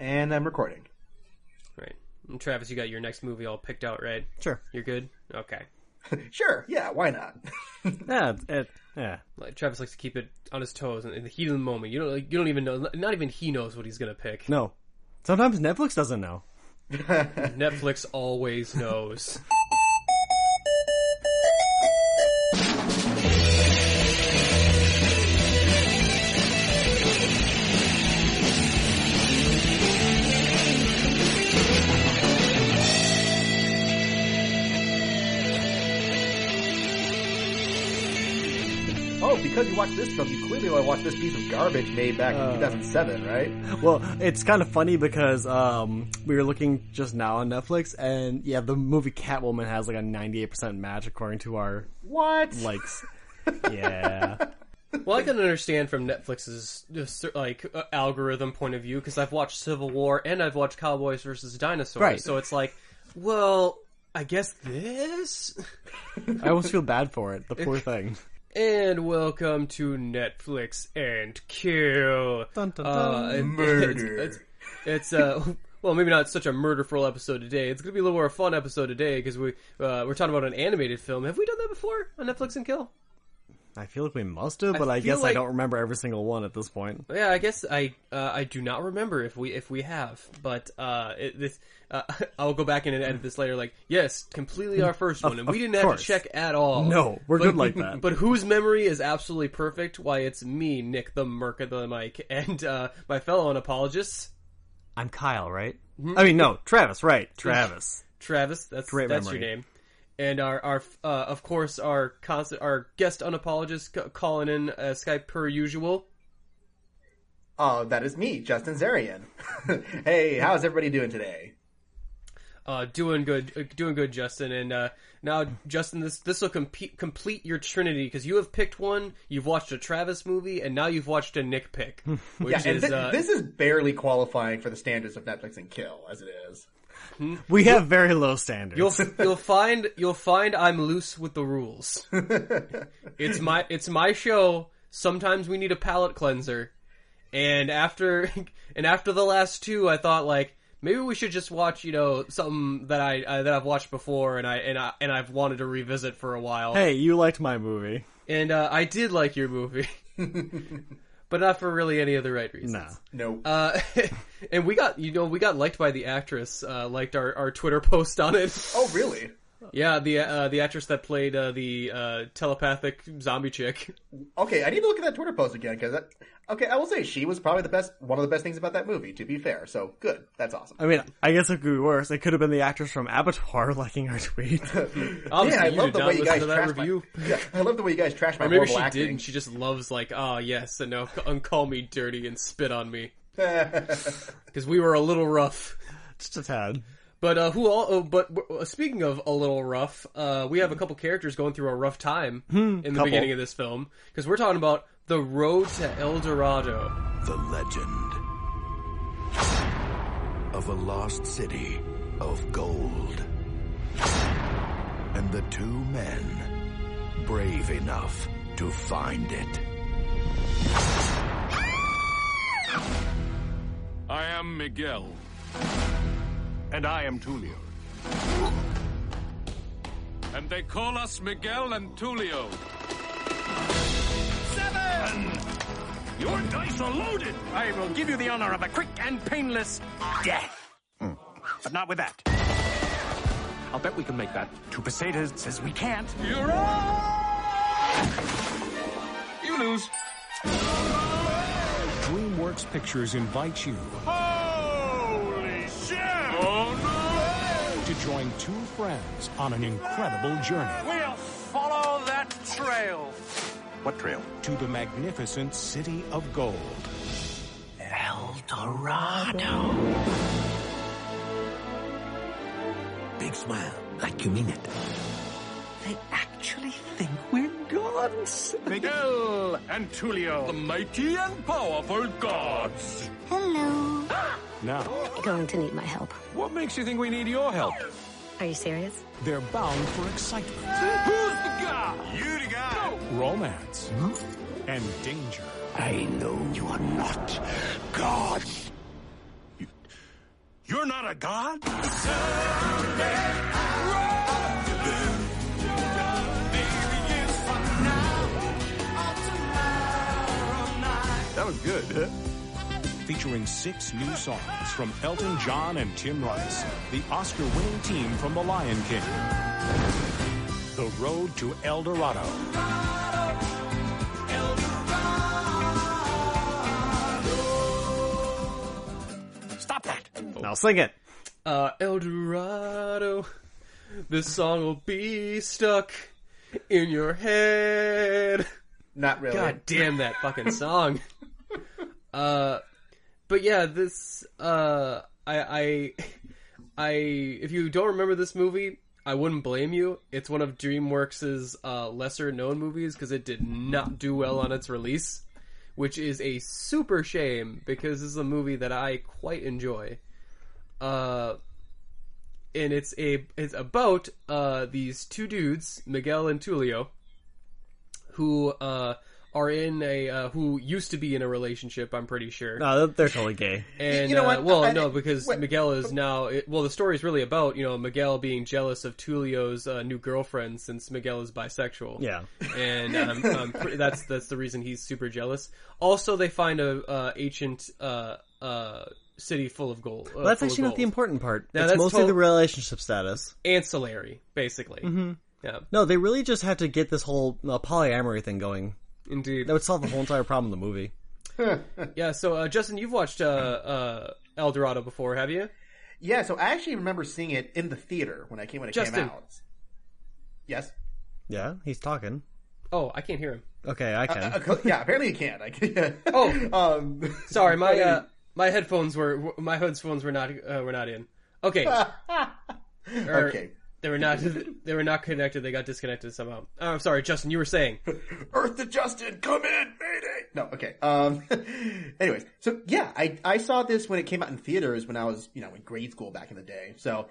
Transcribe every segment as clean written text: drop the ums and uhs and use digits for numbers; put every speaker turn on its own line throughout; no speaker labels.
And I'm recording.
Right. And Travis, you got your next movie all picked out, right?
Sure.
You're good? Okay.
Sure, yeah, why not?
Yeah.
Like, Travis likes to keep it on his toes in the heat of the moment. You don't even know. Not even he knows what he's gonna pick.
No. Sometimes Netflix doesn't know.
Netflix always knows.
Oh, because you watched this film, you clearly want to watch this piece of garbage made back in 2007, right?
Well, it's kind of funny because we were looking just now on Netflix, and yeah, the movie Catwoman has like a 98% match according to our likes. Yeah.
Well, I can understand from Netflix's algorithm point of view because I've watched Civil War and I've watched Cowboys versus Dinosaurs.
Right.
So it's like, well, I guess this.
I almost feel bad for it. The poor thing.
And welcome to Netflix and Kill.
Dun, dun, dun.
Murder.
It's well, maybe not such a murderful episode today. It's going to be a little more fun episode today because we're talking about an animated film. Have we done that before on Netflix and Kill?
I feel like we must have, but I guess I don't remember every single one at this point.
Yeah, I guess I do not remember if we have, but I'll go back in and edit this later. Like, yes, completely our first one, and we didn't have to check at all.
No, we're good like that.
But whose memory is absolutely perfect? Why, it's me, Nick, the Merc of the Mic, and my fellow Unapologists.
I'm Kyle, right? I mean, no, Travis, right? Travis.
Travis, that's your name. And our of course, our guest Unapologist calling in Skype per usual.
Oh, that is me, Justin Zarian. Hey, how's everybody doing today?
Doing good, Justin. And now, Justin, this will complete your trinity because you have picked one. You've watched a Travis movie, and now you've watched a Nick pick. Which
is this is barely qualifying for the standards of Netflix and Kill as it is.
We have very low standards.
You'll find I'm loose with the rules. It's my show. Sometimes we need a palate cleanser, and after the last two, I thought like maybe we should just watch something that I've watched before and I've wanted to revisit for a while.
Hey, you liked my movie,
and I did like your movie. But not for really any of the right reasons.
No.
And we got liked by the actress, liked our Twitter post on it.
Oh, really?
Yeah, the actress that played the telepathic zombie chick.
Okay, I need to look at that Twitter post again because I will say she was probably one of the best things about that movie. To be fair, so good. That's awesome.
I mean, I guess it could be worse. It could have been the actress from Abattoir liking our tweet.
I love the way you guys trash my
or maybe
horrible
she
acting.
didn't. She just loves like, yes, and now call me dirty and spit on me because we were a little rough,
just a tad.
But speaking of a little rough, we have a couple characters going through a rough time in the beginning of this film because we're talking about the road to El Dorado.
The legend of a lost city of gold. And the two men brave enough to find it.
I am Miguel.
And I am Tulio.
And they call us Miguel and Tulio.
7! Your dice are loaded! I will give you the honor of a quick and painless death. But not with that. I'll bet we can make that. Two pesetas says we can't.
You're on! You lose.
DreamWorks Pictures invites you
Holy shit! Oh no!
to join two friends on an incredible journey.
We'll follow that trail.
What trail? To the magnificent city of gold.
El Dorado. Big smile, like you mean it. They actually think we're gods.
Miguel and Tulio.
The mighty and powerful gods.
Hello.
Now,
Going to need my help.
what makes you think we need your help?
Are you serious?
They're bound for excitement,
Who's the guy?
You the guy. Romance and danger.
I know you are not gods.
You're not a god?
That was good, huh?
Featuring 6 new songs from Elton John and Tim Rice, the Oscar-winning team from The Lion King. The Road to El Dorado. Stop that!
Now sing it.
El Dorado, this song will be stuck in your head.
Not really.
God damn that fucking song. But yeah, this, if you don't remember this movie, I wouldn't blame you. It's one of DreamWorks' lesser known movies because it did not do well on its release, which is a super shame because this is a movie that I quite enjoy. And it's about these two dudes, Miguel and Tulio, who are in who used to be in a relationship, I'm pretty sure.
No, they're totally gay.
And,
you know what?
no, because Miguel is now... the story is really about, Miguel being jealous of Tulio's new girlfriend since Miguel is bisexual.
Yeah.
And that's the reason he's super jealous. Also, they find a ancient city full of gold.
Well, that's actually not the important part.
No,
it's
that's
mostly the relationship status.
Ancillary, basically.
Mm-hmm.
Yeah.
No, they really just had to get this whole polyamory thing going.
Indeed.
That would solve the whole entire problem in the movie.
Yeah, so Justin, you've watched El Dorado before, have you?
Yeah, so I actually remember seeing it in the theater when it came out. Yes?
Yeah, he's talking.
Oh, I can't hear him.
Okay, I can.
Yeah, apparently you can't. I can.
Oh, sorry, my headphones were not in. Okay.
Okay.
They were not connected. They got disconnected somehow. Oh, I'm sorry, Justin. You were saying
Earth to Justin, come in, mayday. No, okay. Anyways, so yeah, I saw this when it came out in theaters when I was in grade school back in the day. So,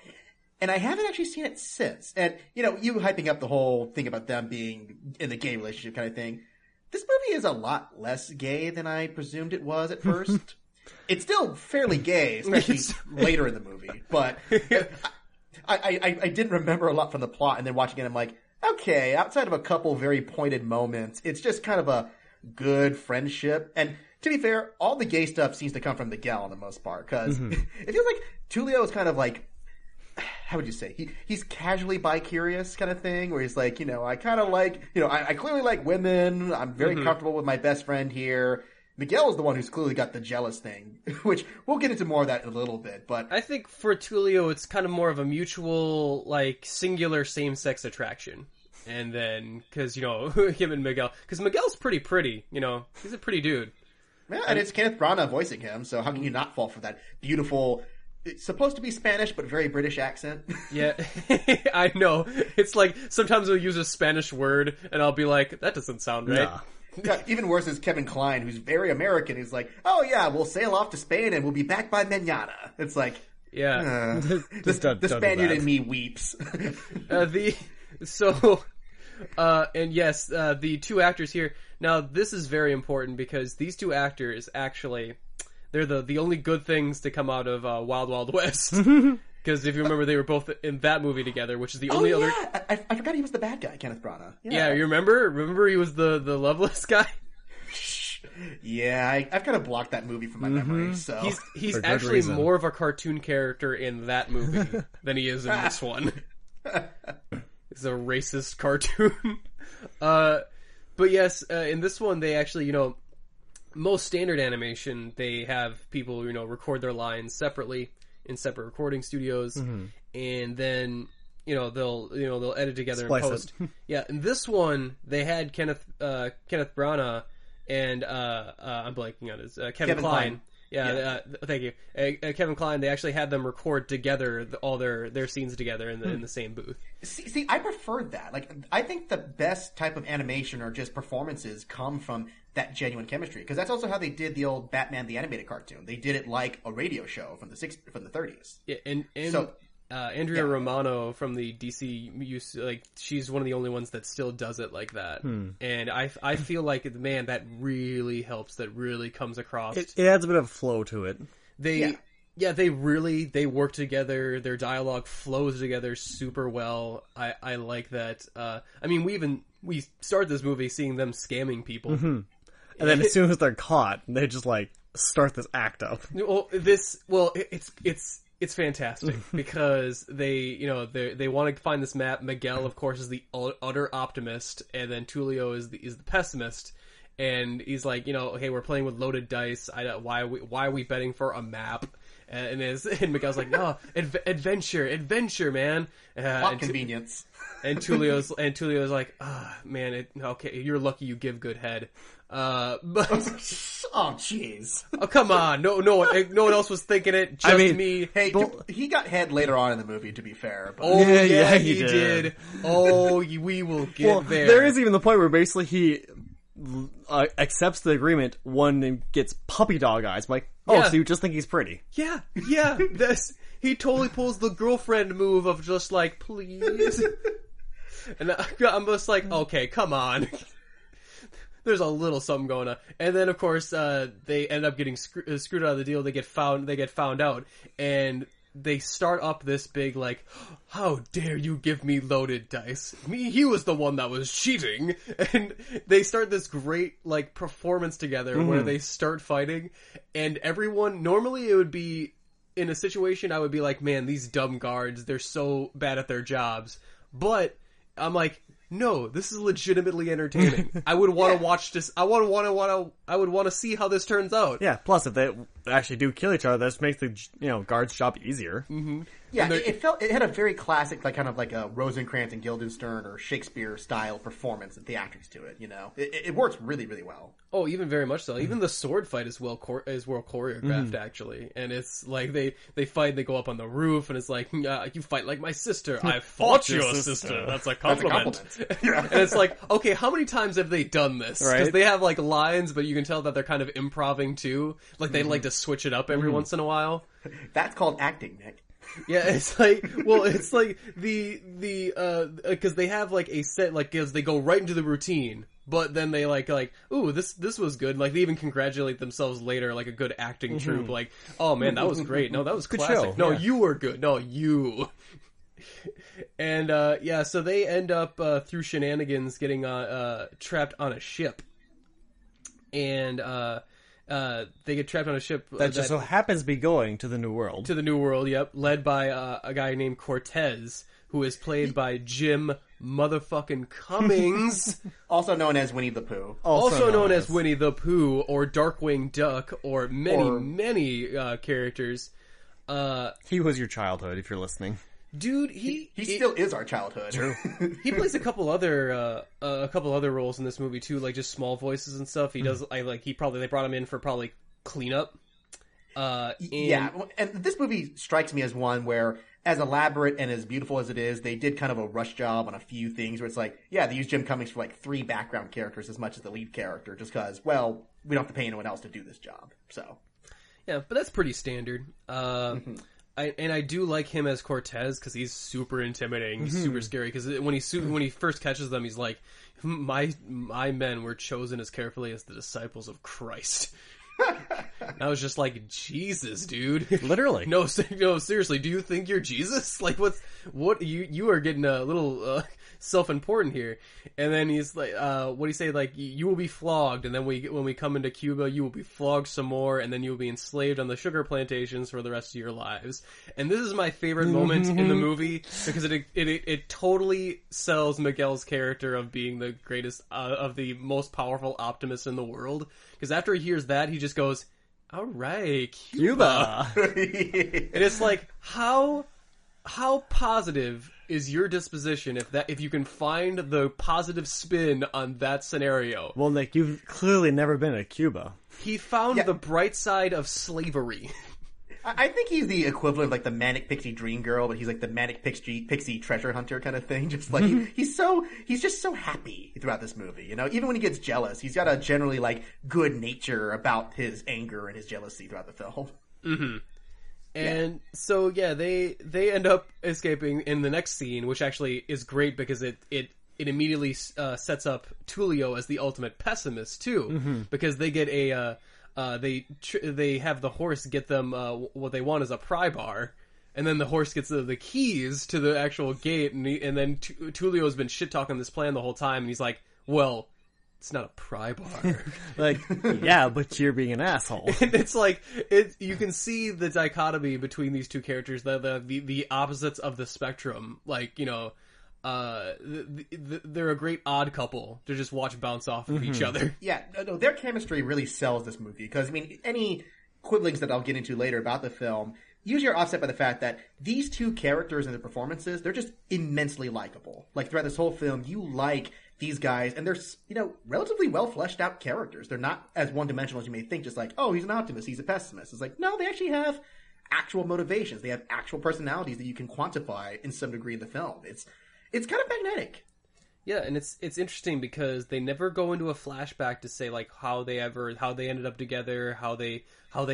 and I haven't actually seen it since. And you hyping up the whole thing about them being in the gay relationship kind of thing. This movie is a lot less gay than I presumed it was at first. It's still fairly gay, especially later in the movie, but. I didn't remember a lot from the plot, and then watching it, I'm like, okay, outside of a couple very pointed moments, it's just kind of a good friendship. And to be fair, all the gay stuff seems to come from Miguel on the most part, because it feels like Tulio is kind of like, how would you say? He's casually bi-curious kind of thing, where he's like, I kind of like, I clearly like women, I'm very comfortable with my best friend here. Miguel is the one who's clearly got the jealous thing, which we'll get into more of that in a little bit, but...
I think for Tulio, it's kind of more of a mutual, singular same-sex attraction. And then, because, him and Miguel... Because Miguel's pretty, he's a pretty dude.
Yeah, and it's Kenneth Branagh voicing him, so how can you not fall for that beautiful... It's supposed to be Spanish, but very British accent.
Yeah, I know. It's like, sometimes we'll use a Spanish word, and I'll be like, that doesn't sound right.
Nah.
Yeah, even worse is Kevin Kline, who's very American. He's like, oh yeah, we'll sail off to Spain and we'll be back by mañana. It's like,
yeah.
The Spaniard in me weeps.
And yes, the two actors here. Now, this is very important because these two actors actually, they're the only good things to come out of Wild Wild West. Because if you remember, they were both in that movie together, which is the only other...
I forgot he was the bad guy, Kenneth Branagh.
Yeah, you remember? Remember he was the loveless guy?
Yeah, I've kind of blocked that movie from my memory, so...
He's actually more of a cartoon character in that movie than he is in this one. It's a racist cartoon. But yes, in this one, they actually, most standard animation, they have people, record their lines separately in separate recording studios, and then they'll edit together
Splice
in post. Yeah, in this one they had Kenneth Branagh and I'm blanking on his Kevin Kline. Yeah. Thank you, Kevin Kline. They actually had them record together all their scenes together in the same booth.
See, I preferred that. Like, I think the best type of animation or just performances come from that genuine chemistry, because that's also how they did the old Batman the Animated Cartoon. They did it like a radio show from the 30s.
Yeah, and so, Andrea Romano from the DC she's one of the only ones that still does it like that. And I feel like, man, that really helps. That really comes across.
It adds a bit of flow to it.
Yeah, they work together. Their dialogue flows together super well. I like that. I mean, we start this movie seeing them scamming people,
and then as soon as they're caught, they just like start this act up.
It's fantastic because they want to find this map. Miguel, of course, is the utter optimist, and then Tulio is the pessimist. And he's like, hey, we're playing with loaded dice. Why are we betting for a map? And Miguel's like, no, adventure, man.
Plot convenience.
And Tulio's like, man, okay, you're lucky you give good head. But
oh jeez.
Oh come on, no one else was thinking it. Just me.
Hey, he got head later on in the movie. To be fair, but...
oh yeah, he did. Oh, we will get there.
There is even the point where basically he accepts the agreement when gets puppy dog eyes. I'm like, so you just think he's pretty?
Yeah. He totally pulls the girlfriend move of just like, please. And I'm just like, okay, come on. There's a little something going on. And then, of course, they end up getting screwed out of the deal. They get found out. And they start up this big, like, how dare you give me loaded dice? He was the one that was cheating. And they start this great, like, performance together where they start fighting. And everyone, normally it would be, in a situation, I would be like, man, these dumb guards, they're so bad at their jobs. But I'm like, no, this is legitimately entertaining. I would want to watch this. I would want to see how this turns out.
Yeah. Plus, if they actually do kill each other, that just makes the guard's job easier.
Mm-hmm. Yeah, it had a very classic, like kind of like a Rosencrantz and Guildenstern or Shakespeare style performance and theatrics to it. It works really, really well.
Oh, even very much so. Even the sword fight is well choreographed, actually. And it's like they fight, they go up on the roof, and it's like, you fight like my sister. I fought your sister. That's a compliment. And it's like, okay, how many times have they done this? Because they have like lines, but you can tell that they're kind of improving too. Like they like to switch it up every once in a while.
That's called acting, Nick.
Yeah, it's like, because they have like a set, like, because they go right into the routine, but then they like, ooh, this was good. Like, they even congratulate themselves later, like a good acting troupe, like, oh man, that was great. No, that was classic.
Show.
No,
yeah.
You were good. No, you. And, so they end up, through shenanigans, getting, trapped on a ship. And, they get trapped on a ship
that just so happens to be going to the New World.
To the New World, yep. Led by a guy named Cortez, who is played by Jim motherfucking Cummings.
Also known as Winnie the Pooh.
Also known as Winnie the Pooh, or Darkwing Duck, or many characters.
He was your childhood, if you're listening.
Dude,
he still is our childhood.
True. He plays a couple other roles in this movie too, like just small voices and stuff. He does. They brought him in for probably cleanup.
Yeah, and this movie strikes me as one where, as elaborate and as beautiful as it is, they did kind of a rush job on a few things where it's like, yeah, they used Jim Cummings for like 3 background characters as much as the lead character, just because, well, we don't have to pay anyone else to do this job. So,
yeah, but that's pretty standard. I do like him as Cortez because he's super intimidating, he's super scary. Because when he first catches them, he's like, "My men were chosen as carefully as the disciples of Christ." And I was just like, Jesus, dude,
literally.
No, seriously. Do you think you're Jesus? Like, what? You are getting a little self-important here. And then he's like, what do you say? Like, you will be flogged, and then when we come into Cuba, you will be flogged some more, and then you will be enslaved on the sugar plantations for the rest of your lives. And this is my favorite moment in the movie because it totally sells Miguel's character of being the greatest, of the most powerful optimist in the world. Because after he hears that, he just goes, all right, Cuba. And it's like, how positive is your disposition if you can find the positive spin on that scenario?
Well, Nick, you've clearly never been to Cuba.
He found the bright side of slavery.
I think he's the equivalent of like the manic pixie dream girl, but he's like the manic pixie treasure hunter kind of thing. Just like he's just so happy throughout this movie. Even when he gets jealous, he's got a generally like good nature about his anger and his jealousy throughout the film.
Mm-hmm. And so they end up escaping in the next scene, which actually is great because it immediately sets up Tulio as the ultimate pessimist too, because they get a they have the horse get them what they want is a pry bar, and then the horse gets the keys to the actual gate, and then Tulio's been shit talking this plan the whole time, and he's like, well, it's not a pry bar.
Like, yeah, but you're being an asshole.
And it's like you can see the dichotomy between these two characters, the opposites of the spectrum. Like, you know, they're a great odd couple to just watch bounce off of each other.
Yeah, no, their chemistry really sells this movie because, I mean, any quibblings that I'll get into later about the film usually are offset by the fact that these two characters and their performances, they're just immensely likable. Like, throughout this whole film, you like these guys, and they're, you know, relatively well fleshed out characters. They're not as one-dimensional as you may think, just like, oh, he's an optimist, he's a pessimist. It's like, no, they actually have actual motivations. They have actual personalities that you can quantify in some degree in the film. It's kind of magnetic.
Yeah, and it's interesting because they never go into a flashback to say like how they ended up together, how they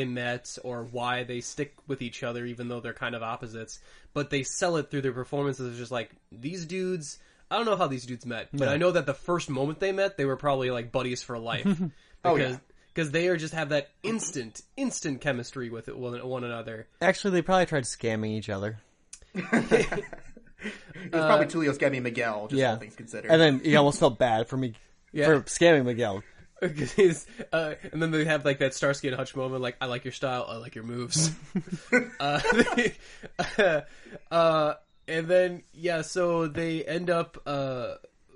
met, or why they stick with each other, even though they're kind of opposites. But they sell it through their performances. It's just like, these dudes, I don't know how these dudes met, but I know that the first moment they met, they were probably like buddies for life. Because they just have that instant chemistry with one another.
Actually, they probably tried scamming each other.
It was probably Tulio scamming Miguel, just all things considered.
And then he almost felt bad for scamming Miguel.
And then they have like that Starsky and Hutch moment, like, I like your style, I like your moves. And then, so they end up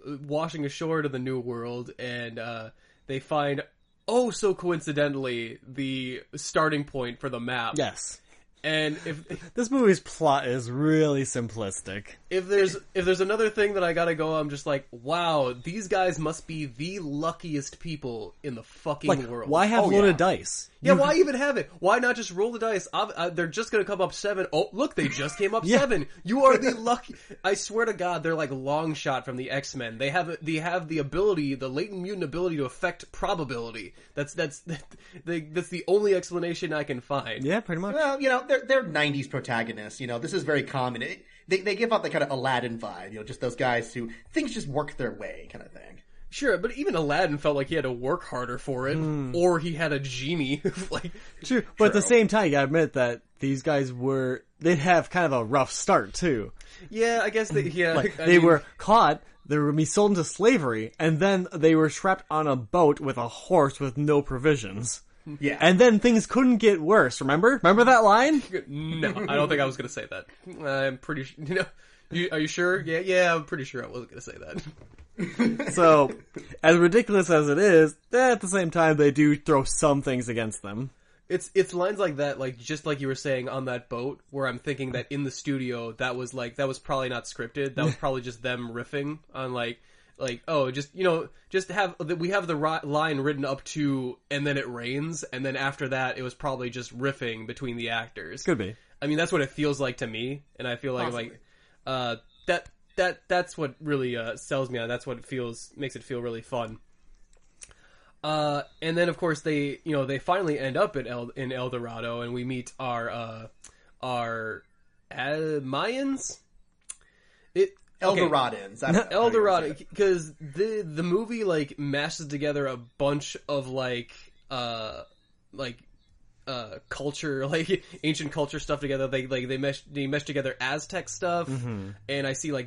washing ashore to the New World, and they find, oh so coincidentally, the starting point for the map.
Yes.
And if
this movie's plot is really simplistic.
If there's another thing that I gotta go, I'm just like, wow, these guys must be the luckiest people in the fucking world.
Why have loaded dice?
Yeah, why even have it? Why not just roll the dice? They're just gonna come up 7. Oh, look, they just came up 7. You are the lucky. I swear to God, they're like long shot from the X-Men. They have the ability, the latent mutant ability to affect probability. That's the only explanation I can find.
Yeah, pretty much.
Well, you know, they're 90s protagonists. You know, this is very common. They give off the kind of Aladdin vibe. You know, just those guys who things just work their way, kind of thing.
Sure, but even Aladdin felt like he had to work harder for it, or he had a genie.
True, but at the same time, you gotta admit that these guys they'd have kind of a rough start, too.
Yeah, I guess
they were caught, they were being sold into slavery, and then they were trapped on a boat with a horse with no provisions.
Yeah.
And then things couldn't get worse, remember? Remember that line?
No, I don't think I was gonna say that. I'm pretty sure, are you sure? Yeah, I'm pretty sure I wasn't gonna say that.
So, as ridiculous as it is, at the same time, they do throw some things against them.
It's lines like that, like just like you were saying on that boat, where I'm thinking that in the studio that was probably not scripted. That was probably just them riffing on like oh, just we have the line written up to, and then it rains, and then after that it was probably just riffing between the actors.
Could be.
I mean, that's what it feels like to me, and I feel like that's what really sells me on. That's what makes it feel really fun. And then of course they finally end up in El Dorado, and we meet our Mayans.
Eldoradans.
El Dorado, because the movie like mashes together a bunch of culture, like ancient culture stuff together. They mesh together Aztec stuff, and I see like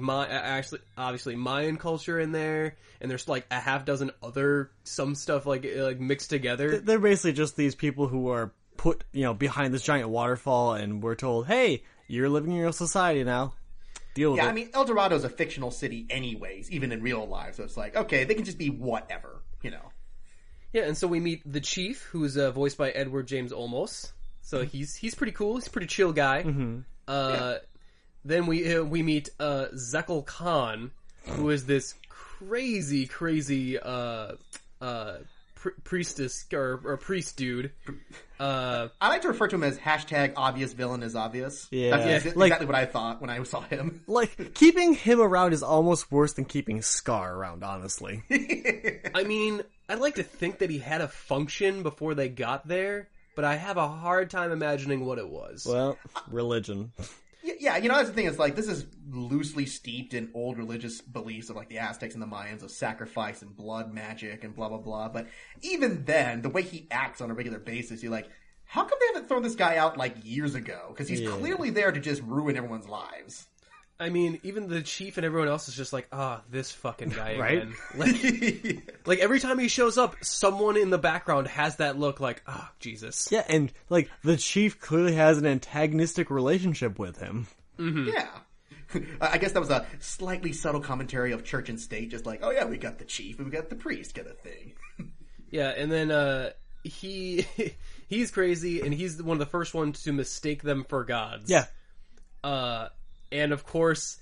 obviously Mayan culture in there, and there's like a half dozen other some stuff like mixed together.
They're basically just these people who are put behind this giant waterfall, and we're told, hey, you're living in your society now. Deal with it.
Yeah, I mean, El Dorado's a fictional city anyways, even in real life, so it's like, okay, they can just be whatever, you know.
Yeah, and so we meet the Chief, who's voiced by Edward James Olmos. So he's pretty cool. He's a pretty chill guy. Then we meet Zekel Khan, who is this crazy priestess or priest dude.
I like to refer to him as #obvious villain is obvious.
Yeah.
That's exactly what I thought when I saw him.
Like, keeping him around is almost worse than keeping Scar around, honestly.
I mean, I'd like to think that he had a function before they got there, but I have a hard time imagining what it was.
Well, religion.
Yeah, that's the thing. It's like, this is loosely steeped in old religious beliefs of, like, the Aztecs and the Mayans of sacrifice and blood magic and blah, blah, blah. But even then, the way he acts on a regular basis, you're like, how come they haven't thrown this guy out, like, years ago? Because he's clearly there to just ruin everyone's lives.
I mean, even the chief and everyone else is just like, this fucking guy
Right?
again. Like, every time he shows up, someone in the background has that look like, Jesus.
Yeah, and, like, the chief clearly has an antagonistic relationship with him.
Mm-hmm.
Yeah. I guess that was a slightly subtle commentary of church and state, just like, oh yeah, we got the chief and we got the priest kind of thing.
Yeah, and then, he's crazy, and he's one of the first ones to mistake them for gods.
Yeah.
And of course,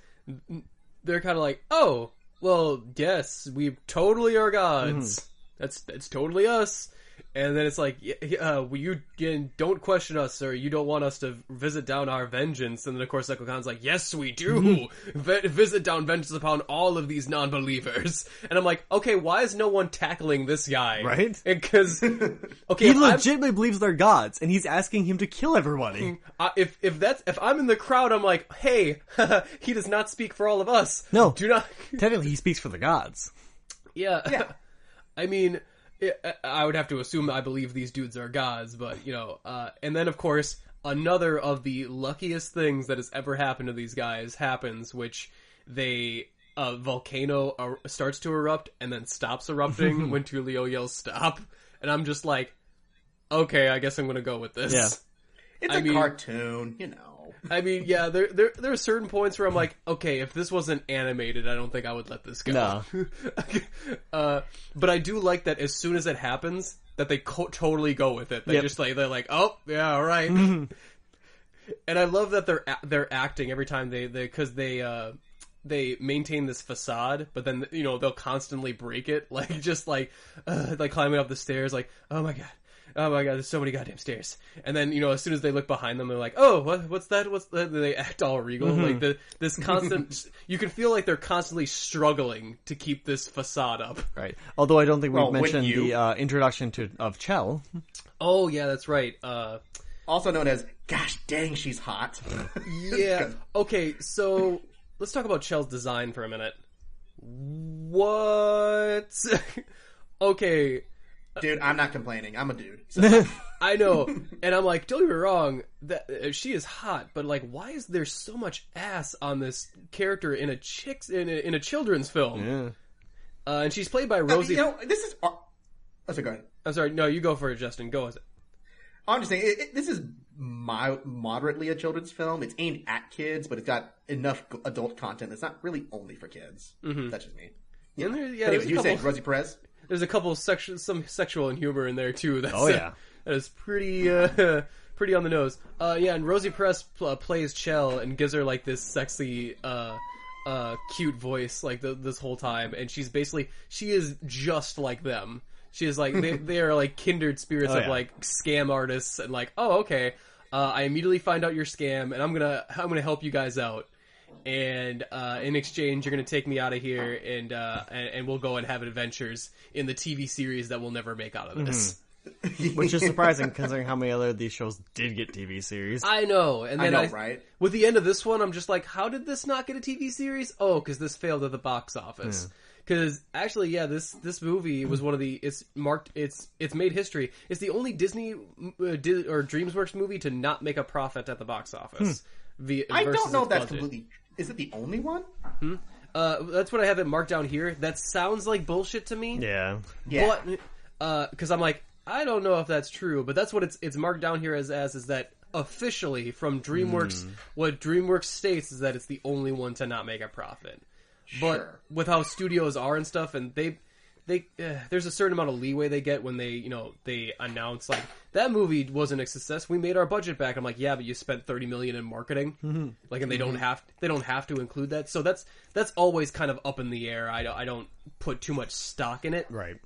they're kind of like, oh, well, yes, we totally are gods. That's totally us. And then it's like, you don't question us, or you don't want us to visit down our vengeance. And then, of course, Echo Khan's like, yes, we do. Visit down vengeance upon all of these non-believers. And I'm like, okay, why is no one tackling this guy?
Right?
Because, okay,
He legitimately believes they're gods, and he's asking him to kill everybody.
if I'm in the crowd, I'm like, hey, he does not speak for all of us.
No.
Do not.
Technically, he speaks for the gods.
Yeah. I mean, I would have to assume I believe these dudes are gods, but, and then, of course, another of the luckiest things that has ever happened to these guys happens, which a volcano starts to erupt and then stops erupting when Tulio yells stop, and I'm just like, okay, I guess I'm gonna go with this.
Yeah.
It's a cartoon,
I mean, yeah, there are certain points where I'm like, okay, if this wasn't animated, I don't think I would let this go.
No.
But I do like that as soon as it happens, that they totally go with it. They just they're like, oh, yeah, all right. And I love that they're acting every time because they maintain this facade, but then they'll constantly break it, like just like climbing up the stairs, like, oh my god, there's so many goddamn stairs. And then, as soon as they look behind them, they're like, oh, what's that? They act all regal. Like, this constant... you can feel like they're constantly struggling to keep this facade up.
Right. Although I don't think we've mentioned the introduction of Chel.
Oh, yeah, that's right.
Also known as, gosh dang, she's hot.
Yeah. Okay, so let's talk about Chel's design for a minute. What? Okay...
Dude, I'm not complaining. I'm a dude. So.
I know, and I'm like, don't get me wrong, that she is hot, but like, why is there so much ass on this character in a children's film?
Yeah.
And she's played by Rosie.
This is. Oh, sorry, go ahead.
I'm sorry. No, you go for it, Justin. Go with it.
I'm just saying, this is moderately a children's film. It's aimed at kids, but it's got enough adult content that's not really only for kids. Mm-hmm. That's just me.
Yeah.
Anyway, you were saying Rosie Perez?
There's a couple some sexual and humor in there too. That's,
that
is pretty pretty on the nose. Yeah, and Rosie Perez plays Chel and gives her like this sexy, cute voice like this whole time, and she is just like them. She is like they are like kindred spirits of like scam artists, and like, oh, okay, I immediately find out your scam, and I'm gonna help you guys out. And in exchange, you're going to take me out of here, and we'll go and have adventures in the TV series that we'll never make out of this.
Which is surprising, considering how many other of these shows did get TV series.
I know. And then
right?
With the end of this one, I'm just like, how did this not get a TV series? Oh, because this failed at the box office. Because actually, yeah, this movie was one of the it's made history. It's the only Disney or DreamWorks movie to not make a profit at the box office.
I don't know if that's completely. Is it the only one?
That's what I have it marked down here. That sounds like bullshit to me.
Yeah.
But because I'm like, I don't know if that's true, but that's what it's marked down here as is that officially from DreamWorks. What DreamWorks states is that it's the only one to not make a profit. But with how studios are and stuff, and they there's a certain amount of leeway they get when they announce like that movie wasn't a success. We made our budget back. I'm like, yeah, but you spent $30 million in marketing, like, and they don't have to include that. So that's always kind of up in the air. I don't put too much stock in it,
right?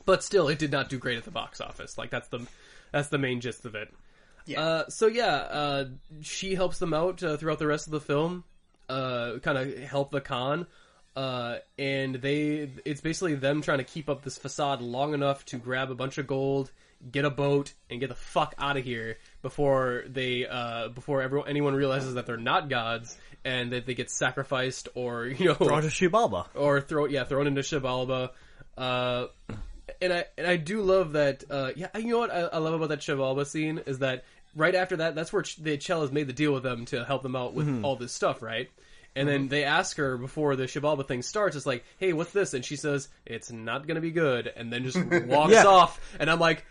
But still, it did not do great at the box office. Like that's the main gist of it. Yeah. She helps them out throughout the rest of the film. Kind of help the con. And it's basically them trying to keep up this facade long enough to grab a bunch of gold, get a boat, and get the fuck out of here before anyone realizes that they're not gods and that they get sacrificed or
thrown to Shibalba
thrown into Shibalba. And I do love that. You know what I love about that Shibalba scene is that right after that, that's where Chel has made the deal with them to help them out with all this stuff, right? And then they ask her before the Shibalba thing starts, it's like, hey, what's this? And she says, it's not gonna be good, and then just walks off. And I'm like,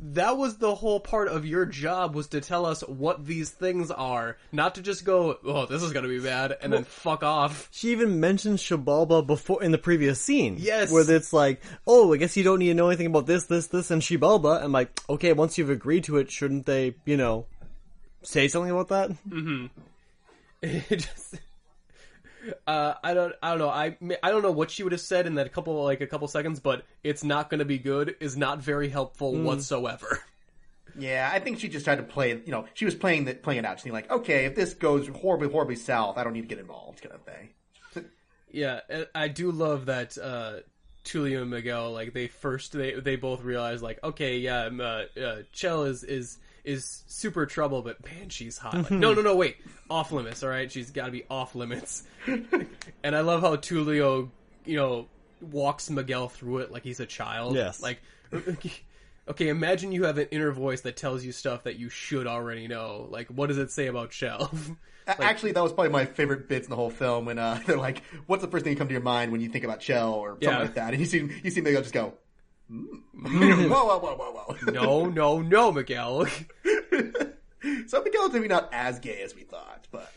that was the whole part of your job, was to tell us what these things are, not to just go, oh, this is gonna be bad, and then fuck off.
She even mentioned Shibalba before in the previous scene.
Yes.
Where it's like, oh, I guess you don't need to know anything about this, and Shibalba. I'm like, okay, once you've agreed to it, shouldn't they, say something about that?
Mm-hmm. It just... I don't know. I don't know what she would have said in that a couple seconds, but it's not going to be good is not very helpful whatsoever.
Yeah, I think she just tried to play. She was playing it out. She's like, okay, if this goes horribly south, I don't need to get involved, kind of thing.
Yeah, I do love that Tulio and Miguel, like they both realize, like, okay, yeah, Chel is super trouble, but man, she's hot. Like, no, wait, off limits. All right, she's got to be off limits. And I love how Tulio, walks Miguel through it like he's a child.
Yes.
Like, okay, imagine you have an inner voice that tells you stuff that you should already know. Like, what does it say about Chel?
Actually, that was probably my favorite bits in the whole film when they're like, "What's the first thing that comes to your mind when you think about Chel?" or something like that, and you see Miguel just go, whoa.
No, Miguel.
So Miguel's maybe not as gay as we thought, but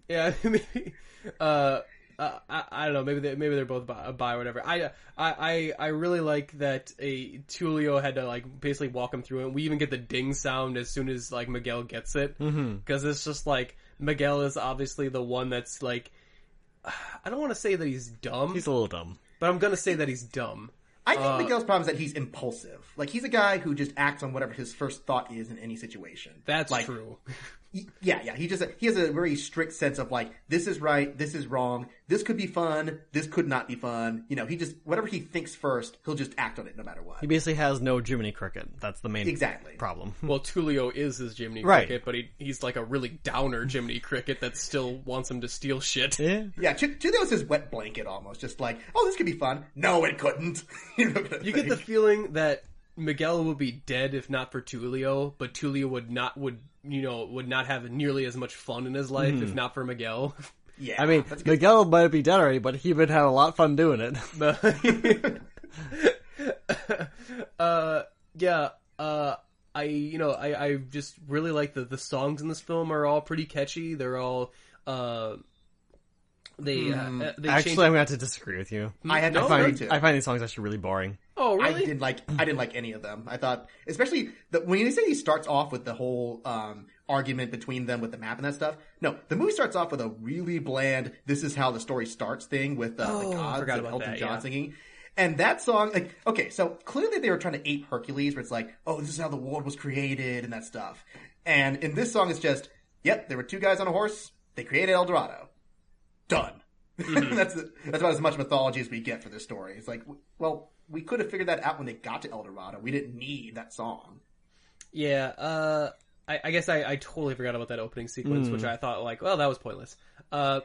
yeah, maybe. I don't know. Maybe they're both bi or whatever. I really like that Tulio had to like basically walk him through it. We even get the ding sound as soon as like Miguel gets it, because it's just like Miguel is obviously the one that's like, I don't want to say that he's dumb.
He's a little dumb,
but I'm gonna say that he's dumb.
I think Miguel's problem is that he's impulsive. Like, he's a guy who just acts on whatever his first thought is in any situation.
That's true.
Yeah. He has a very strict sense of, like, this is right, this is wrong, this could be fun, this could not be fun. He just, whatever he thinks first, he'll just act on it no matter what.
He basically has no Jiminy Cricket. That's the main
exactly
problem.
Well, Tulio is his Jiminy Cricket, but he's like a really downer Jiminy Cricket that still wants him to steal shit.
Yeah,
Tulio's his wet blanket almost, just like, oh, this could be fun. No, it couldn't.
You get the feeling that Miguel would be dead if not for Tulio, but Tulio would not have nearly as much fun in his life if not for Miguel.
Yeah,
I mean, Miguel might be dead already, but he would have a lot of fun doing it. I just really like the songs in this film are all pretty catchy. They're all they actually, I'm going to have to disagree with you.
I find these songs actually really boring.
Oh, really?
I didn't like any of them. I thought, especially when you say he starts off with the whole argument between them with the map and that stuff. No, the movie starts off with a really bland, this is how the story starts thing with the gods and Elton John singing. And that song, like, okay, so clearly they were trying to ape Hercules, where it's like, oh, this is how the world was created and that stuff. And in this song, it's just, yep, there were two guys on a horse, they created El Dorado. Done. Mm-hmm. That's about as much mythology as we get for this story. It's like, well, we could have figured that out when they got to El Dorado. We didn't need that song.
Yeah, I guess I totally forgot about that opening sequence, which I thought, like, well, that was pointless.
Yeah.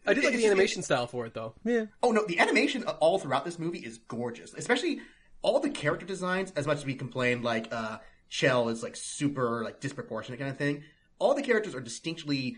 I did like the animation style for it, though.
Yeah.
Oh, no, the animation all throughout this movie is gorgeous. Especially all the character designs, as much as we complained, like, Chel is, like, super, like, disproportionate kind of thing. All the characters are distinctly,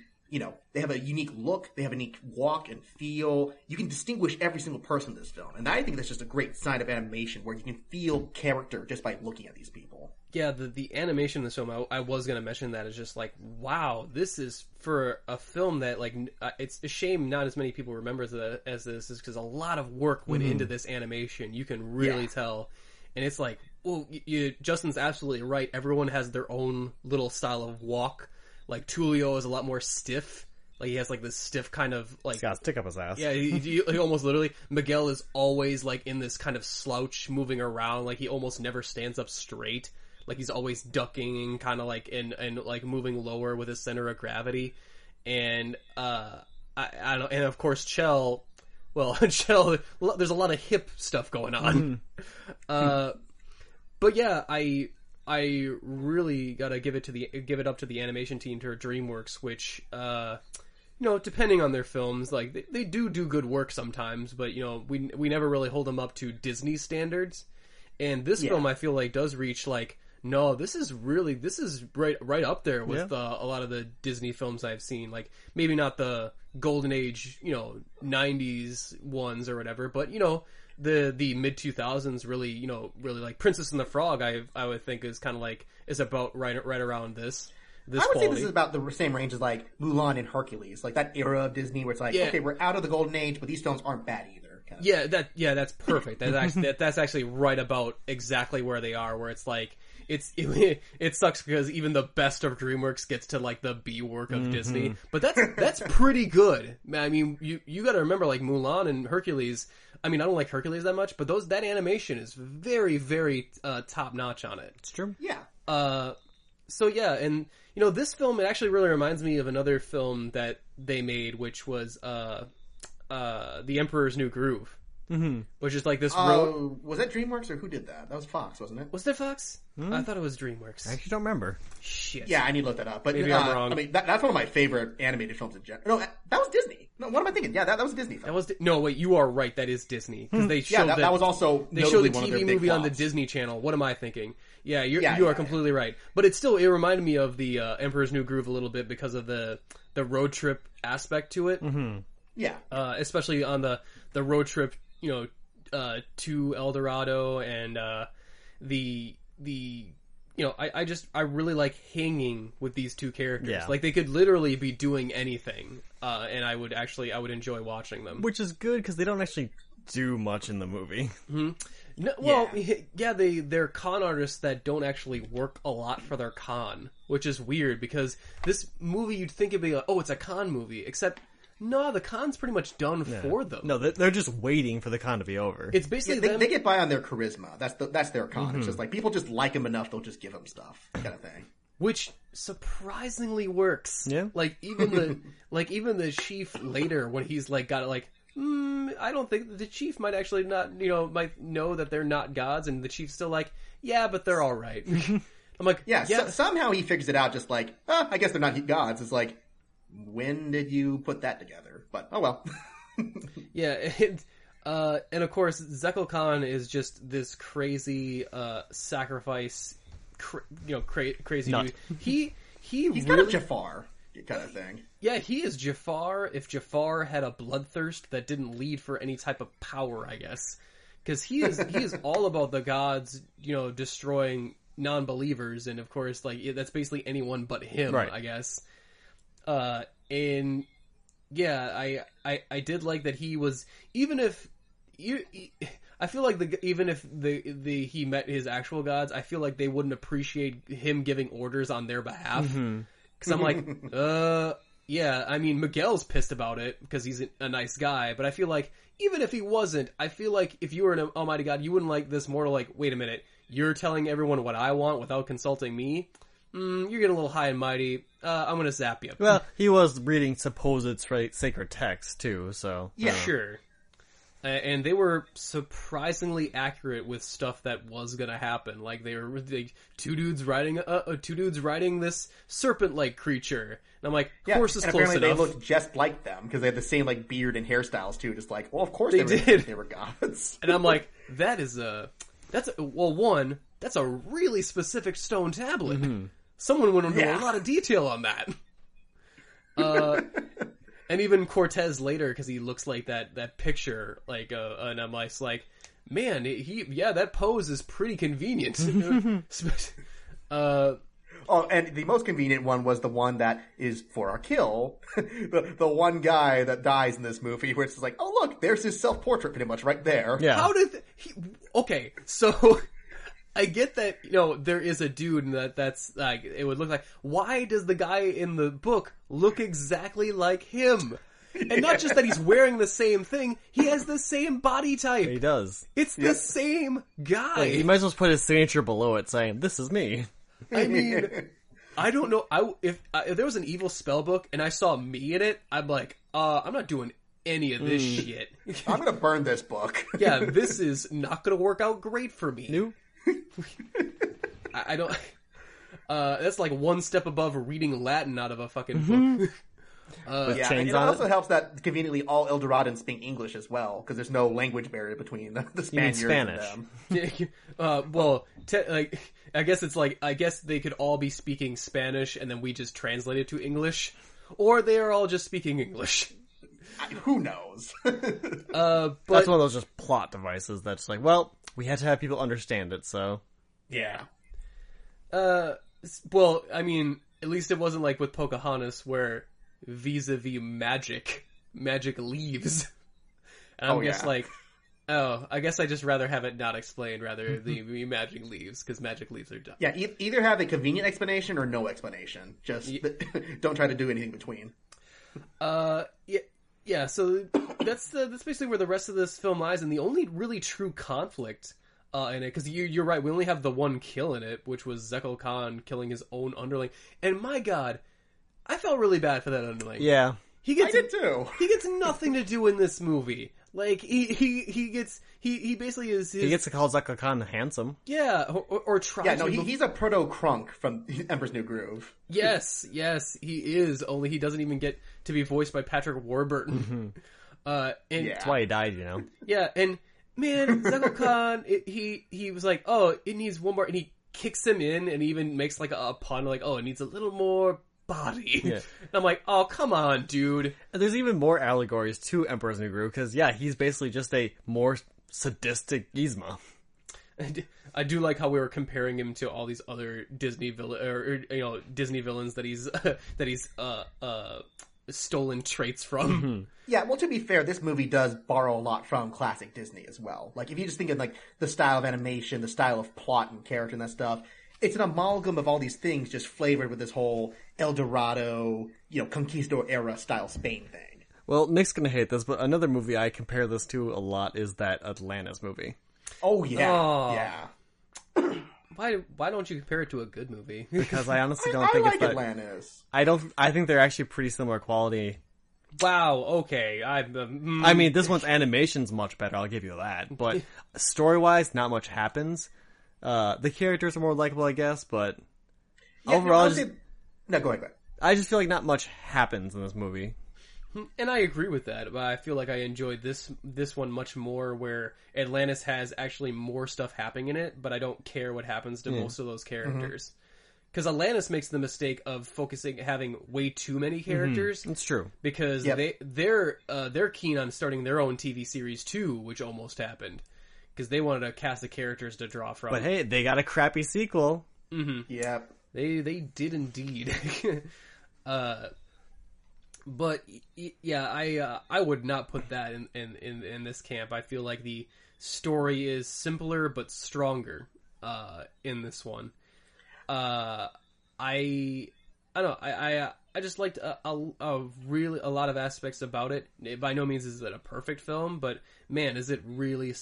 they have a unique look, they have a unique walk and feel. You can distinguish every single person in this film. And I think that's just a great sign of animation, where you can feel character just by looking at these people.
Yeah, the animation in this film, I was going to mention that, is just like, wow, this is, for a film that, like, it's a shame not as many people remember as this, is because a lot of work went into this animation. You can really tell. And it's like, well, Justin's absolutely right. Everyone has their own little style of walk. Like, Tulio is a lot more stiff. Like, he has, like, this stiff kind of, like...
He's got a stick up his ass.
Yeah, he almost literally... Miguel is always, like, in this kind of slouch, moving around. Like, he almost never stands up straight. Like, he's always ducking, kind of, like, and like, moving lower with his center of gravity. And, I don't... And, of course, Chel... Well, Chel... There's a lot of hip stuff going on. But, yeah, I really gotta give it up to the animation team, to DreamWorks, which depending on their films, like they do good work sometimes, but we never really hold them up to Disney standards. And this film, I feel like, does reach like, no, this is right up there with a lot of the Disney films I've seen. Like maybe not the golden age, 90s ones or whatever, but the mid 2000s really like Princess and the Frog. I would think is kind of like is about right around this. I would
say this is about the same range as like Mulan and Hercules, like that era of Disney where it's like, okay, we're out of the golden age, but these films aren't bad either. Kind of.
That's perfect. That's actually right about exactly where they are. Where it's like it sucks because even the best of DreamWorks gets to like the B work of Disney, but that's pretty good. I mean, you got to remember like Mulan and Hercules. I mean, I don't like Hercules that much, but that animation is very, very top notch on it.
It's true.
Yeah.
So yeah, and this film, it actually really reminds me of another film that they made, which was The Emperor's New Groove. Mm-hmm. Which is like this road.
Was that DreamWorks or who did that? That was Fox, wasn't it?
Was that Fox? I thought it was DreamWorks.
I actually don't remember.
Shit.
Yeah, I need to look that up. But
maybe I'm wrong.
I mean, that's one of my favorite animated films in general. No, that was Disney. No, what am I thinking? Yeah, that was a Disney film.
No, wait, you are right. That is Disney because they showed
that was also
they showed the
one of
TV
their
movie
big
on the
flops.
Disney Channel. What am I thinking? Yeah, you are completely right. But it reminded me of the Emperor's New Groove a little bit because of the road trip aspect to it.
Mm-hmm. Yeah,
especially on the road trip, to El Dorado and I really like hanging with these two characters.
Yeah.
Like they could literally be doing anything, and I would enjoy watching them.
Which is good because they don't actually do much in the movie.
Mm-hmm. No, well, they're con artists that don't actually work a lot for their con, which is weird because this movie you'd think it'd be like, oh, it's a con movie, except no, the con's pretty much done for them.
No, they're just waiting for the con to be over.
It's basically
they get by on their charisma. That's their con. Mm-hmm. It's just like people just like them enough, they'll just give them stuff, kind of thing.
Which surprisingly works.
Yeah,
like even the chief later when he's like got it like. I don't think the chief might actually not, might know that they're not gods, and the chief's still like, yeah, but they're all right. I'm like,
So, somehow he figures it out. Just like, I guess they're not gods. It's like, when did you put that together? But oh well.
Yeah, and of course, Zekel Khan is just this crazy sacrifice, crazy
Nut.
dude. He's
really... kind of Jafar kind of thing.
Yeah, he is Jafar if Jafar had a bloodthirst that didn't lead for any type of power, I guess. Because he is all about the gods, destroying non-believers, and of course, like that's basically anyone but him, right. I guess. And yeah, I did like that he was, even if I feel like even if he met his actual gods, I feel like they wouldn't appreciate him giving orders on their behalf. Mm-hmm. Because I'm like, yeah, I mean, Miguel's pissed about it because he's a nice guy, but I feel like even if he wasn't, I feel like if you were an almighty god, you wouldn't like this more like, wait a minute, you're telling everyone what I want without consulting me? You're getting a little high and mighty. I'm going to zap you.
Well, he was reading supposed sacred text, too, so...
Yeah, sure. And they were surprisingly accurate with stuff that was gonna happen. Like they were two dudes riding this serpent-like creature, and I'm like, of course it's close enough.
They looked just like them because they had the same like beard and hairstyles too. Just like, well, of course they did. They were gods.
And I'm like, that's a really specific stone tablet. Mm-hmm. Someone went into a lot of detail on that. And even Cortez later, because he looks like that picture, like, and I'm like, man, that pose is pretty convenient.
And the most convenient one was the one that is for our kill, the one guy that dies in this movie, where it's like, oh look, there's his self-portrait pretty much right there.
Yeah.
How did okay, so I get that, there is a dude that's like, it would look like, why does the guy in the book look exactly like him? And not just that he's wearing the same thing, he has the same body type.
He does.
It's the same guy.
Like, he might as well put his signature below it saying, this is me.
I mean, I don't know, if there was an evil spell book and I saw me in it, I'm like, I'm not doing any of this shit.
I'm gonna burn this book.
Yeah, this is not gonna work out great for me.
Nope.
I don't. That's like one step above reading Latin out of a fucking book.
With
Yeah,
chains
and it
on
also helps that conveniently all El Doradans speak English as well, because there's no language barrier between the Spaniards
Spanish.
and them.
Well, I guess it's like I guess they could all be speaking Spanish, and then we just translate it to English, or they are all just speaking English.
Who knows?
But
That's one of those just plot devices that's like, well, we had to have people understand it, so...
Yeah.
Well, I mean, at least it wasn't like with Pocahontas where vis-a-vis magic leaves. And I'm just like, oh, I guess I just rather have it not explained rather the magic leaves, because magic leaves are dumb.
Yeah, either have a convenient explanation or no explanation. Just don't try to do anything between.
Yeah, so that's basically where the rest of this film lies, and the only really true conflict in it, because you're right, we only have the one kill in it, which was Zekel Khan killing his own underling, and my god, I felt really bad for that underling.
Yeah.
I
did too.
He gets nothing to do in this movie. Like, he basically is his...
He gets to call Zekel Khan handsome.
Yeah, or try
Yeah,
to...
no, he's a proto-Crunk from Emperor's New Groove.
Yes, he is, only he doesn't even get to be voiced by Patrick Warburton.
That's why he died, you know?
Yeah, and man, Zekel Khan, he was like, oh, it needs one more, and he kicks him in, and even makes like a pun, like, oh, it needs a little more body. Yeah. And I'm like, oh, come on, dude.
And there's even more allegories to Emperor's New Groove, because, yeah, he's basically just a more sadistic Yzma.
I do like how we were comparing him to all these other Disney Disney villains that he's stolen traits from.
Mm-hmm.
Yeah, well, to be fair, this movie does borrow a lot from classic Disney as well. Like, if you just think of, like, the style of animation, the style of plot and character and that stuff, it's an amalgam of all these things just flavored with this whole El Dorado, Conquistador era style Spain thing.
Well, Nick's gonna hate this, but another movie I compare this to a lot is that Atlantis movie.
Oh, yeah.
Oh.
Yeah.
Why don't you compare it to a good movie?
Because I honestly don't
I
think
like
it's that...
Atlantis.
I think they're actually pretty similar quality.
Wow, okay.
I mean, this one's animation's much better, I'll give you that. But story-wise, not much happens. The characters are more likable, I guess, but overall...
No, go ahead.
I just feel like not much happens in this movie.
And I agree with that, but I feel like I enjoyed this one much more, where Atlantis has actually more stuff happening in it, but I don't care what happens to most of those characters. Because Atlantis makes the mistake of having way too many characters.
It's true.
Because they're keen on starting their own TV series too, which almost happened. Because they wanted a cast of characters to draw from.
But hey, they got a crappy sequel.
Mm-hmm.
Yep.
They did indeed. But yeah, I would not put that in this camp. I feel like the story is simpler but stronger in this one. I don't know. I just liked a lot of aspects about it. By no means is it a perfect film, but man, is it really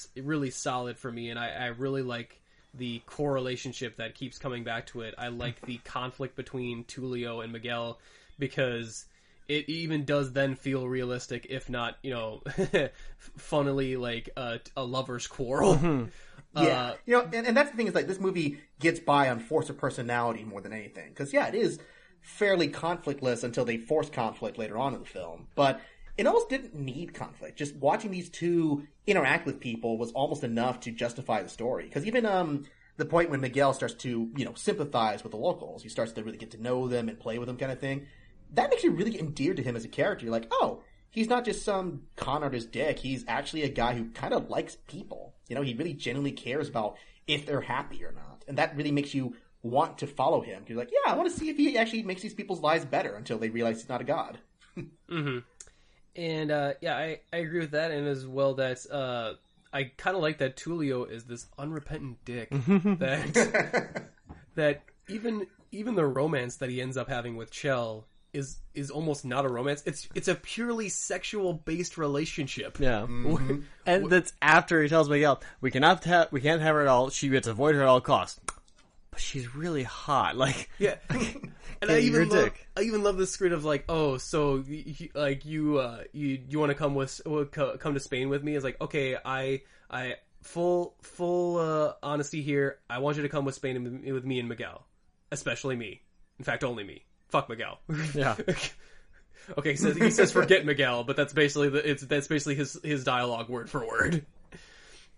solid for me. And I really like the core relationship that keeps coming back to it. I like the conflict between Tulio and Miguel, because it even does then feel realistic, if not, funnily like a lover's quarrel.
Yeah, and that's the thing, is like this movie gets by on force of personality more than anything. Because it is fairly conflictless until they force conflict later on in the film. But it almost didn't need conflict. Just watching these two interact with people was almost enough to justify the story. Because even the point when Miguel starts to sympathize with the locals, he starts to really get to know them and play with them, kind of thing. That makes you really endeared to him as a character. You're like, oh, he's not just some con artist dick. He's actually a guy who kind of likes people. He really genuinely cares about if they're happy or not. And that really makes you want to follow him. You're like, yeah, I want to see if he actually makes these people's lives better, until they realize he's not a god.
Mm-hmm. And, I agree with that, and as well that, I kind of like that Tulio is this unrepentant dick that even the romance that he ends up having with Chel is almost not a romance. It's a purely sexual based relationship.
Yeah, and that's after he tells Miguel, we can't have her at all. She gets to avoid her at all costs. But she's really hot. Like,
yeah. And I even love the script of like, oh, so you want to come to Spain with me? It's like, okay, full honesty here. I want you to come with Spain with me and Miguel, especially me. In fact, only me. Fuck Miguel.
Yeah.
Okay, so he says forget Miguel, but that's basically his dialogue word for word.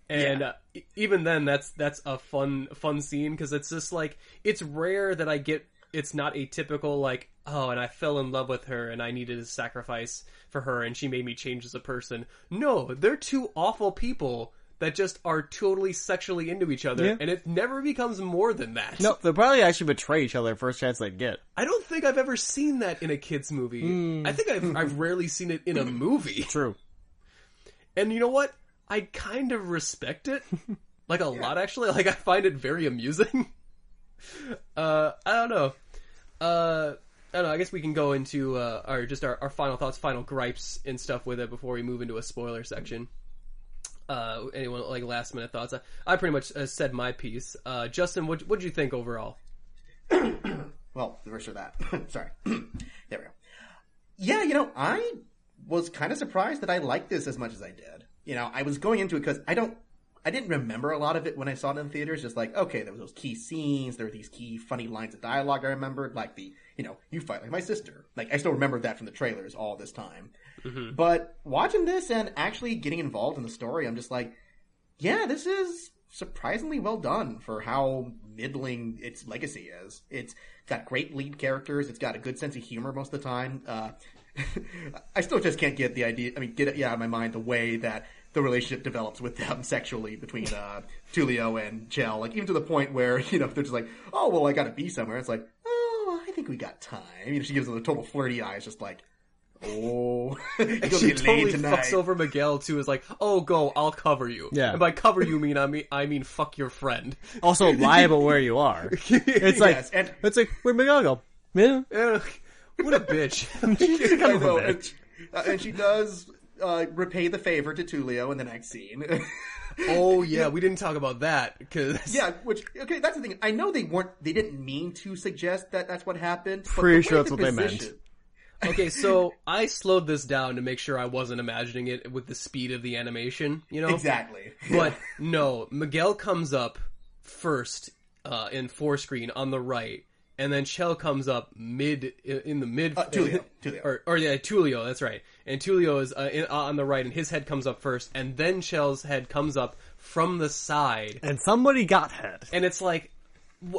And even then, that's a fun scene because it's just like it's rare that I get. It's not a typical like, oh, and I fell in love with her and I needed to sacrifice for her and she made me change as a person. No, they're two awful people that just are totally sexually into each other, and it never becomes more than that.
No, they'll probably actually betray each other first chance they get.
I don't think I've ever seen that in a kid's movie. I think I've rarely seen it in a movie.
True.
And you know what? I kind of respect it. Like a lot, actually. Like, I find it very amusing. I don't know. I guess we can go into our final thoughts, final gripes and stuff with it before we move into a spoiler section. Anyone like last minute thoughts? I pretty much said my piece. Justin, what'd you think overall?
Well, the reverse of that. Sorry. There we go. Yeah, I was kind of surprised that I liked this as much as I did. I was going into it because I didn't remember a lot of it when I saw it in theaters. Just like, okay, there was those key scenes, there were these key funny lines of dialogue I remembered, like the, you fight like my sister. Like, I still remember that from the trailers all this time. Mm-hmm. But watching this and actually getting involved in the story, I'm just like, yeah, this is surprisingly well done for how middling its legacy is. It's got great lead characters. It's got a good sense of humor most of the time. I still just can't get the idea. I mean, get it out of my mind the way that the relationship develops with them sexually between Tulio and Chel. Like, even to the point where, they're just like, oh, well, I gotta be somewhere. It's like, oh, I think we got time. She gives them the total flirty eyes, just like, oh.
She totally fucks over Miguel, too, is like, oh, go, I'll cover you.
Yeah.
And by cover you, I mean fuck your friend.
Also, lie about where you are. It's like, it's like, where'd Miguel go? Yeah.
What a bitch.
She's kind of a bitch.
And she does repay the favor to Tulio in the next scene.
Oh yeah, we didn't talk about that because
that's the thing. I know they didn't mean to suggest that that's what happened.
Pretty sure that's what they meant.
Okay, so I slowed this down to make sure I wasn't imagining it with the speed of the animation,
Exactly.
But no, Miguel comes up first in forescreen on the right. And then Chel comes up in the mid.
Tulio.
Tulio, that's right. And Tulio is on the right, and his head comes up first, and then Chel's head comes up from the side.
And somebody got head.
And it's like, and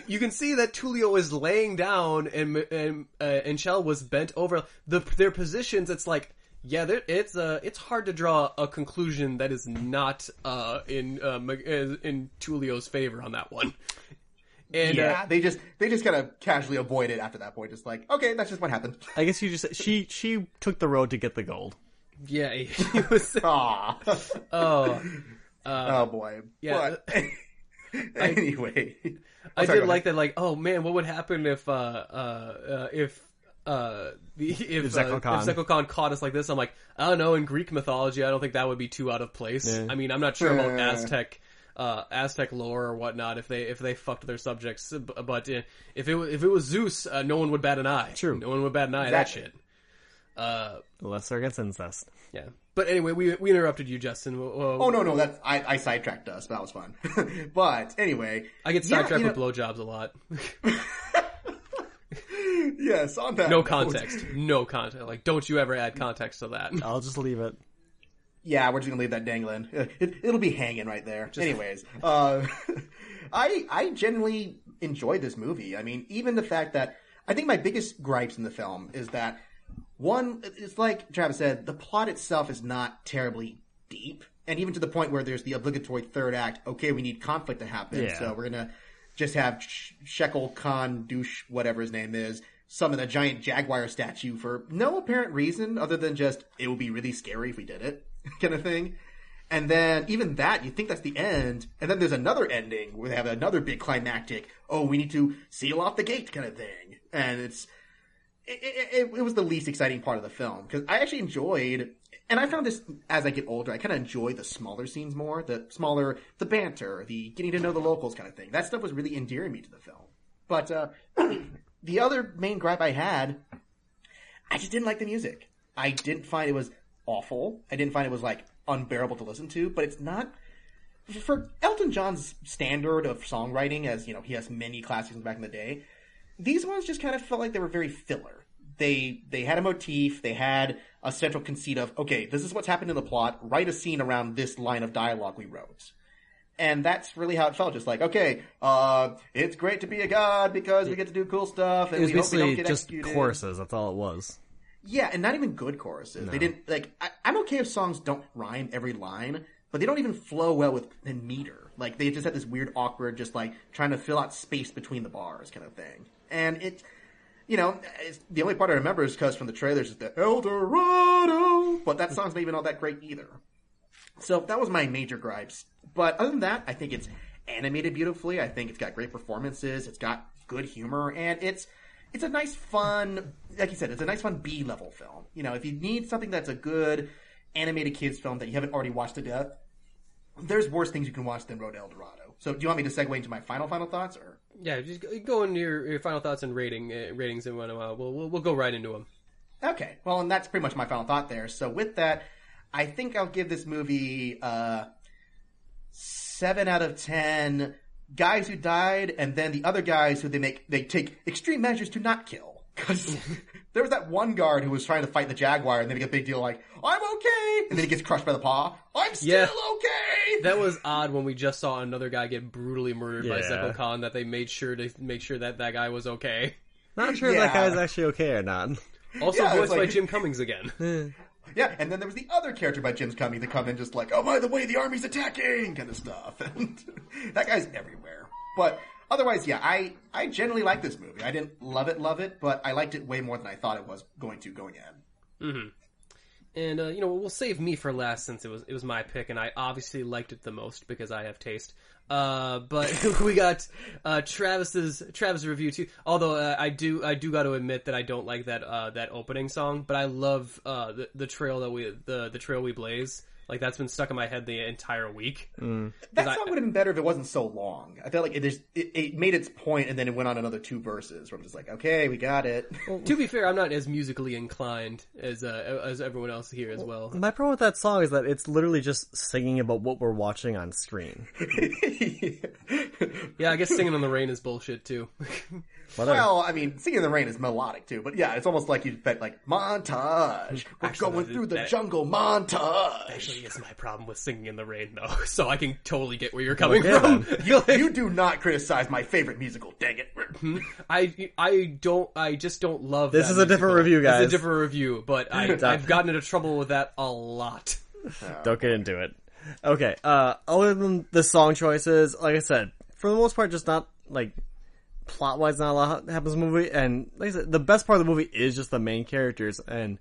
you can see that Tulio is laying down, and Chel was bent over. Their positions, it's like, yeah, it's hard to draw a conclusion that is not in Tulio's favor on that one. And,
they just kind of casually avoid it after that point. Just like, okay, that's just what happened.
I guess she took the road to get the gold.
Yeah, he was.
Oh boy.
Yeah.
But, anyway,
I did like that. Like, oh man, what would happen if Zeko Khan caught us like this? I'm like, I don't know. In Greek mythology, I don't think that would be too out of place. Yeah. I mean, I'm not sure about Aztec lore or whatnot if they fucked their subjects, but if it was Zeus, no one would bat an eye.
True,
no one would bat an eye at that shit.
Unless they're against incest.
Yeah, but anyway, we interrupted you, Justin.
No, that's I sidetracked us. But that was fun. But anyway,
I get sidetracked with blowjobs a lot.
Yes, on that.
No context. Like, don't you ever add context to that?
I'll just leave it.
Yeah, we're just gonna leave that dangling. It'll be hanging right there. Anyways, I genuinely enjoyed this movie. I mean, even the fact that I think my biggest gripes in the film is that one, it's like Travis said, the plot itself is not terribly deep, and even to the point where there's the obligatory third act. Okay, we need conflict to happen, so we're gonna just have Shekel Khan douche whatever his name is summon a giant jaguar statue for no apparent reason other than just it would be really scary if we did it. Kind of thing. And then even that, you think that's the end, and then there's another ending where they have another big climactic, oh, we need to seal off the gate kind of thing. And it was the least exciting part of the film, because I actually enjoyed, and I found this as I get older, I kind of enjoy the smaller scenes more, the banter, the getting to know the locals kind of thing. That stuff was really endearing me to the film. But the other main gripe I had, I just didn't like the music. I didn't find it was awful. I didn't find it was like unbearable to listen to, but it's not. For Elton John's standard of songwriting, as you know, he has many classics back in the day. These ones just kind of felt like they were very filler. They had a motif, they had a central conceit of, okay, this is what's happened in the plot, write a scene around this line of dialogue we wrote. And that's really how it felt, just like, okay, it's great to be a god because we get to do cool stuff, and
It was
we hope we don't
basically
get
just
executed.
choruses, that's all it was.
Yeah, and not even good choruses.
No.
They didn't, like, I'm okay if songs don't rhyme every line, but they don't even flow well in meter. Like, they just had this weird, awkward, just like, trying to fill out space between the bars kind of thing. And it, you know, the only part I remember is because from the trailers is the El Dorado, but that song's not even all that great either. So that was my major gripes. But other than that, I think it's animated beautifully. I think it's got great performances. It's got good humor, and it's a nice, fun, like you said, it's a nice, fun B-level film. You know, if you need something that's a good animated kids film that you haven't already watched to death, there's worse things you can watch than Road to El Dorado. So do you want me to segue into my final thoughts, or?
Yeah, just go into your final thoughts and ratings, and we'll go right into them.
Okay, well, and that's pretty much my final thought there. So with that, I think I'll give this movie 7 out of 10 guys who died, and then the other guys who they take extreme measures to not kill. Because there was that one guard who was trying to fight the jaguar, and they make a big deal like, I'm okay! And then he gets crushed by the paw. I'm still okay!
That was odd when we just saw another guy get brutally murdered by
Yeah.
Zeko Khan, that they made sure that guy was okay.
Not sure if that guy's actually okay or not.
Also
Yeah,
voiced
it's
by
like-
Jim Cummings again.
Yeah, and then there was the other character by Jim's Cummings that come in just like, oh, by the way, the army's attacking! Kind of stuff. And that guy's everywhere. But otherwise, yeah, I generally like this movie. I didn't love it, but I liked it way more than I thought it was going in.
Mm-hmm. And, we'll save me for last since it was my pick, and I obviously liked it the most because I have taste. But we got Travis's review too. Although I do got to admit that I don't like that opening song, but I love the trail the trail we blaze. Like, that's been stuck in my head the entire week.
That song would have been better if it wasn't so long. I felt like it made its point, and then it went on another 2 verses where I'm just like, okay, we got it.
To be fair, I'm not as musically inclined as everyone else here as well.
My problem with that song is that it's literally just singing about what we're watching on screen.
Yeah, I guess Singing in the Rain is bullshit too.
Well, I mean, Singing in the Rain is melodic too, but yeah, it's almost like you felt like, montage. We're
Actually,
going through the jungle, montage.
Actually, is my problem with Singing in the Rain, though, so I can totally get where you're coming
Okay,
from.
You do not criticize my favorite musical, dang it.
I just don't love
This
that
is a different
musical.
review, guys.
It's a different review, but I've gotten into trouble with that a lot.
Don't get into it. Okay, other than the song choices, like I said, for the most part, just not, like, plot-wise, not a lot happens in the movie, and like I said, the best part of the movie is just the main characters, and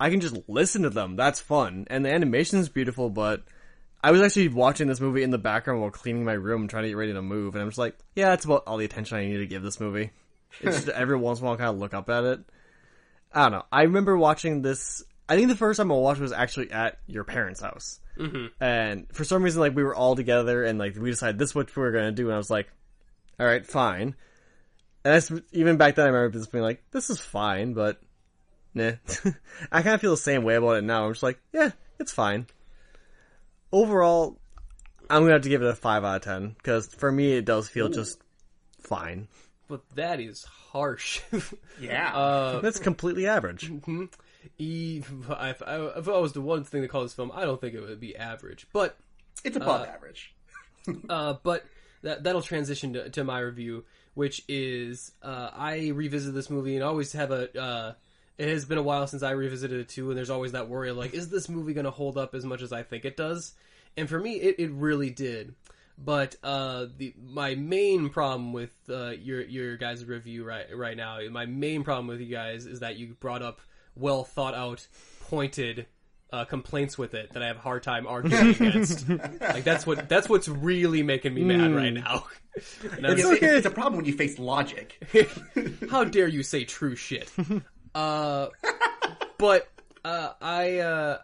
I can just listen to them. That's fun, and the animation is beautiful, but I was actually watching this movie in the background while cleaning my room, trying to get ready to move, and I'm just like, yeah, that's about all the attention I need to give this movie. It's just every once in a while kind of look up at it. I don't know. I remember watching this, I think the first time I watched it was actually at your parents' house. Mm-hmm. And for some reason, like, we were all together, and, like, we decided this is what we were going to do, and I was like, alright, fine. And even back then, I remember just being like, this is fine, but, nah. I kind of feel the same way about it now. I'm just like, yeah, it's fine. Overall, I'm going to have to give it a 5 out of 10, because for me, it does feel just fine.
But that is harsh.
Yeah.
That's completely average.
If I was the one thing to call this film, I don't think it would be average. But
It's above average.
but that'll transition to my review, which is I revisited this movie and always have it has been a while since I revisited it too, and there's always that worry of like, is this movie going to hold up as much as I think it does? And for me, it really did. But my main problem with your guys' review right now, my main problem with you guys is that you brought up well thought out, pointed complaints with it that I have a hard time arguing against. Like that's what's really making me mad right now.
It's a problem when you face logic.
How dare you say true shit? But I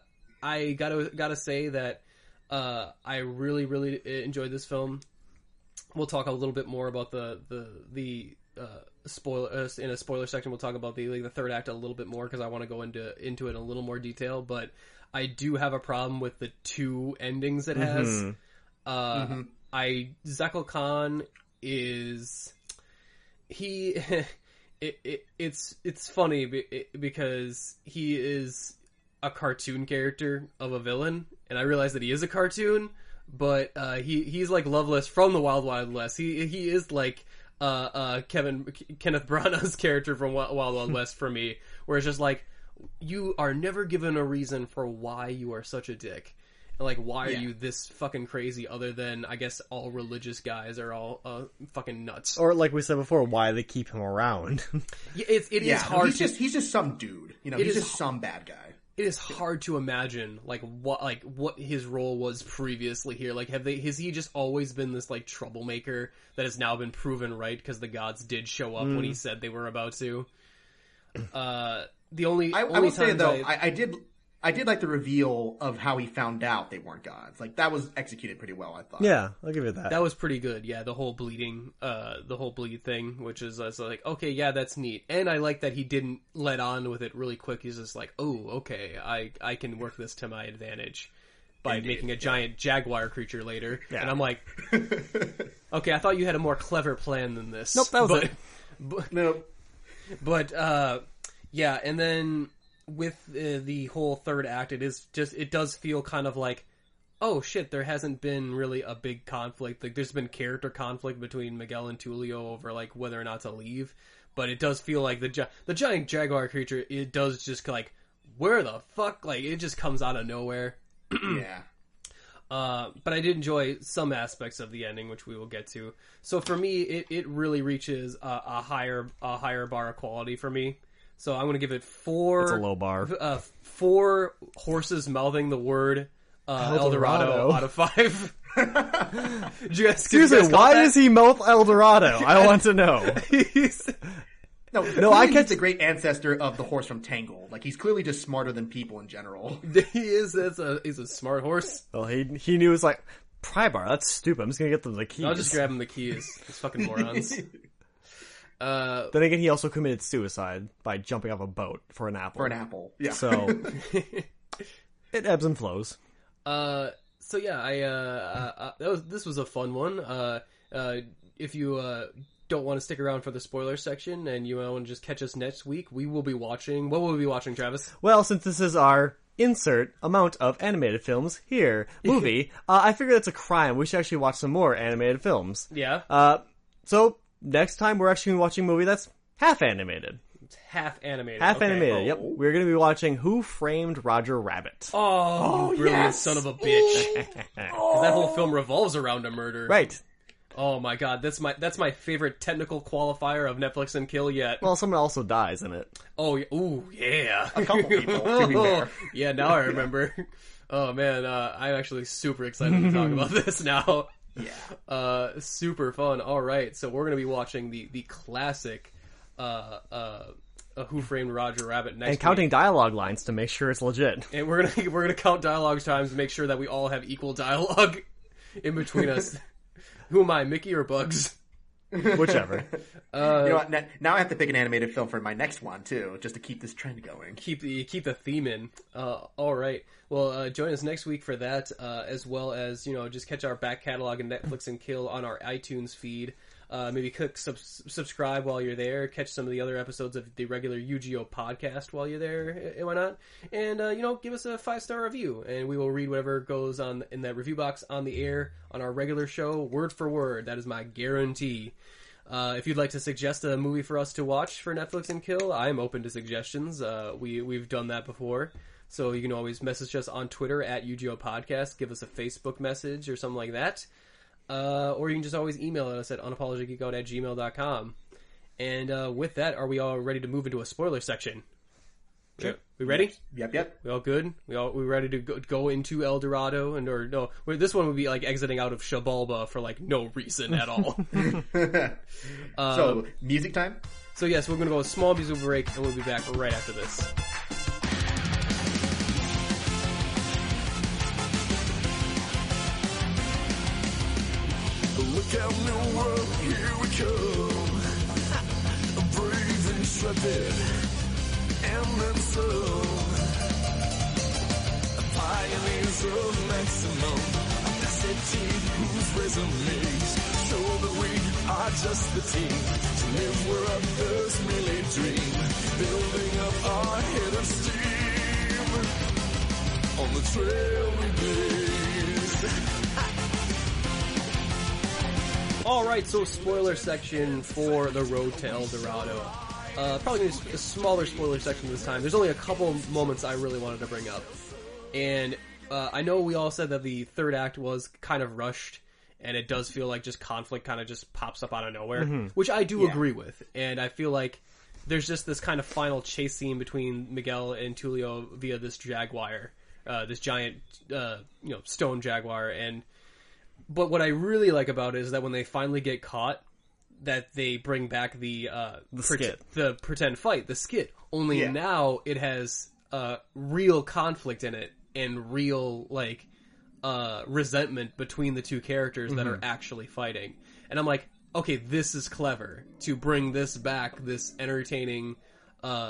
gotta say that I really enjoyed this film. We'll talk a little bit more about the in a spoiler section, we'll talk about the third act a little bit more because I want to go into it in a little more detail. But I do have a problem with the two endings it has. Zekel Khan is it's funny because he is a cartoon character of a villain, and I realize that he is a cartoon, but he's like Loveless from the Wild Wild West. He is like Kenneth Branagh's character from Wild Wild West for me, where it's just like, you are never given a reason for why you are such a dick. Like, why are you this fucking crazy, other than, I guess, all religious guys are all fucking nuts.
Or, like we said before, why they keep him around.
It is hard.
He's just some dude. He's just some bad guy.
It is hard to imagine, what his role was previously here. Like, has he just always been this, like, troublemaker that has now been proven right because the gods did show up when he said they were about to? I will say, though, I did like the reveal of how he found out they weren't gods. Like, that was executed pretty well, I thought.
Yeah, I'll give you that.
That was pretty good. Yeah, the whole bleed thing, which is like, okay, yeah, that's neat. And I like that he didn't let on with it really quick. He's just like, oh, okay, I can work this to my advantage by making a giant jaguar creature later. Yeah. And I'm like, okay, I thought you had a more clever plan than this.
Nope, that was it.
Nope. But, yeah, and then with the whole third act, it does feel kind of like, oh shit, there hasn't been really a big conflict. Like, there's been character conflict between Miguel and Tulio over like whether or not to leave, but it does feel like the giant jaguar creature, it does just like, where the fuck, like, it just comes out of nowhere.
Yeah.
But I did enjoy some aspects of the ending, which we will get to. So for me, it really reaches a higher bar of quality for me. So I'm going to give it 4.
It's a low bar.
4 horses mouthing the word El Dorado out of 5.
Seriously, why does he mouth El Dorado? I want to know.
No, I catch the great ancestor of the horse from Tangled. Like, he's clearly just smarter than people in general.
He is. He's a smart horse.
Well, he knew, it was like, pry bar, that's stupid. I'm just going to get them the keys.
I'll just grab him the keys. These fucking morons.
Then again, he also committed suicide by jumping off a boat for an apple. Yeah. So it ebbs and flows.
So yeah, this was a fun one. If you don't want to stick around for the spoiler section and you want to just catch us next week, we will be watching. What will we be watching, Travis?
Well, since this is our insert amount of animated films here movie, I figured it's a crime. We should actually watch some more animated films.
Yeah.
So next time we're actually watching a movie that's half animated.
It's half animated.
Half animated, yep. We're going to be watching Who Framed Roger Rabbit.
Oh, you brilliant son of a bitch. Because that whole film revolves around a murder.
Right.
Oh my god, that's my favorite technical qualifier of Netflix and Kill yet.
Well, someone also dies in it.
Oh, ooh, yeah.
A couple people, to be fair.
Yeah, now I remember. Oh man, I'm actually super excited to talk about this now.
Yeah.
Super fun. All right, so we're gonna be watching the classic Who Framed Roger Rabbit next week.
And counting dialogue lines to make sure it's legit.
And we're gonna count dialogue times to make sure that we all have equal dialogue in between us. Who am I, Mickey or Bugs?
Whichever.
You know what? Now I have to pick an animated film for my next one too, just to keep this trend going.
Keep the theme in. All right. Well, join us next week for that, as well as just catch our back catalog and Netflix and Kill on our iTunes feed. Maybe click subscribe while you're there. Catch some of the other episodes of the regular Yu-Gi-Oh podcast while you're there, and why not? And give us a 5-star review, and we will read whatever goes on in that review box on the air on our regular show, word for word. That is my guarantee. If you'd like to suggest a movie for us to watch for Netflix and Kill, I am open to suggestions. We've done that before. So you can always message us on Twitter at Yu-Gi-Oh Podcast, give us a Facebook message or something like that. Or you can just always email us at unapologeticgeekout@gmail.com. And with that, are we all ready to move into a spoiler section?
Sure.
We ready?
Yep.
We all good? We ready to go into El Dorado? This one would be like exiting out of Shabalba for like no reason at all.
So, music time?
So yes, we're going to go a small musical break, and we'll be back right after this.
Look out, new world, here we come. intrepid, and then some. Pioneers of maximum audacity, whose resumes show that we are just the team to live where others merely dream, building up our head of steam on the trail we blaze.
Alright, so spoiler section for The Road to El Dorado. Probably going to be a smaller spoiler section this time. There's only a couple moments I really wanted to bring up. And I know we all said that the third act was kind of rushed, and it does feel like just conflict kind of just pops up out of nowhere, which I do agree with. And I feel like there's just this kind of final chase scene between Miguel and Tulio via this jaguar, this giant, stone jaguar. But what I really like about it is that when they finally get caught, that they bring back the
skit.
The pretend fight, the skit. Only now it has real conflict in it and real resentment between the two characters that are actually fighting. And I'm like, okay, this is clever to bring this back, this entertaining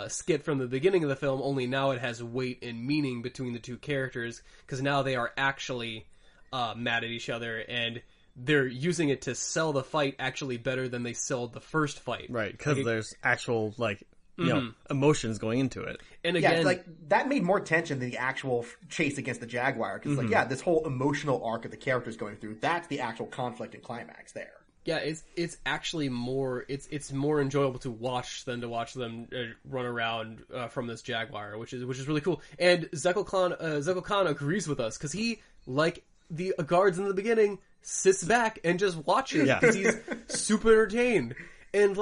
skit from the beginning of the film. Only now it has weight and meaning between the two characters because now they are actually mad at each other, and they're using it to sell the fight actually better than they sold the first fight.
Right, because there's actual, emotions going into it.
And again,
that made more tension than the actual chase against the jaguar, because this whole emotional arc of the characters going through, that's the actual conflict and climax there.
Yeah, it's actually more it's more enjoyable to watch than to watch them run around from this jaguar, which is really cool. And Zekel Khan agrees with us because he, like the guards in the beginning, sits back and just watches because he's super entertained. And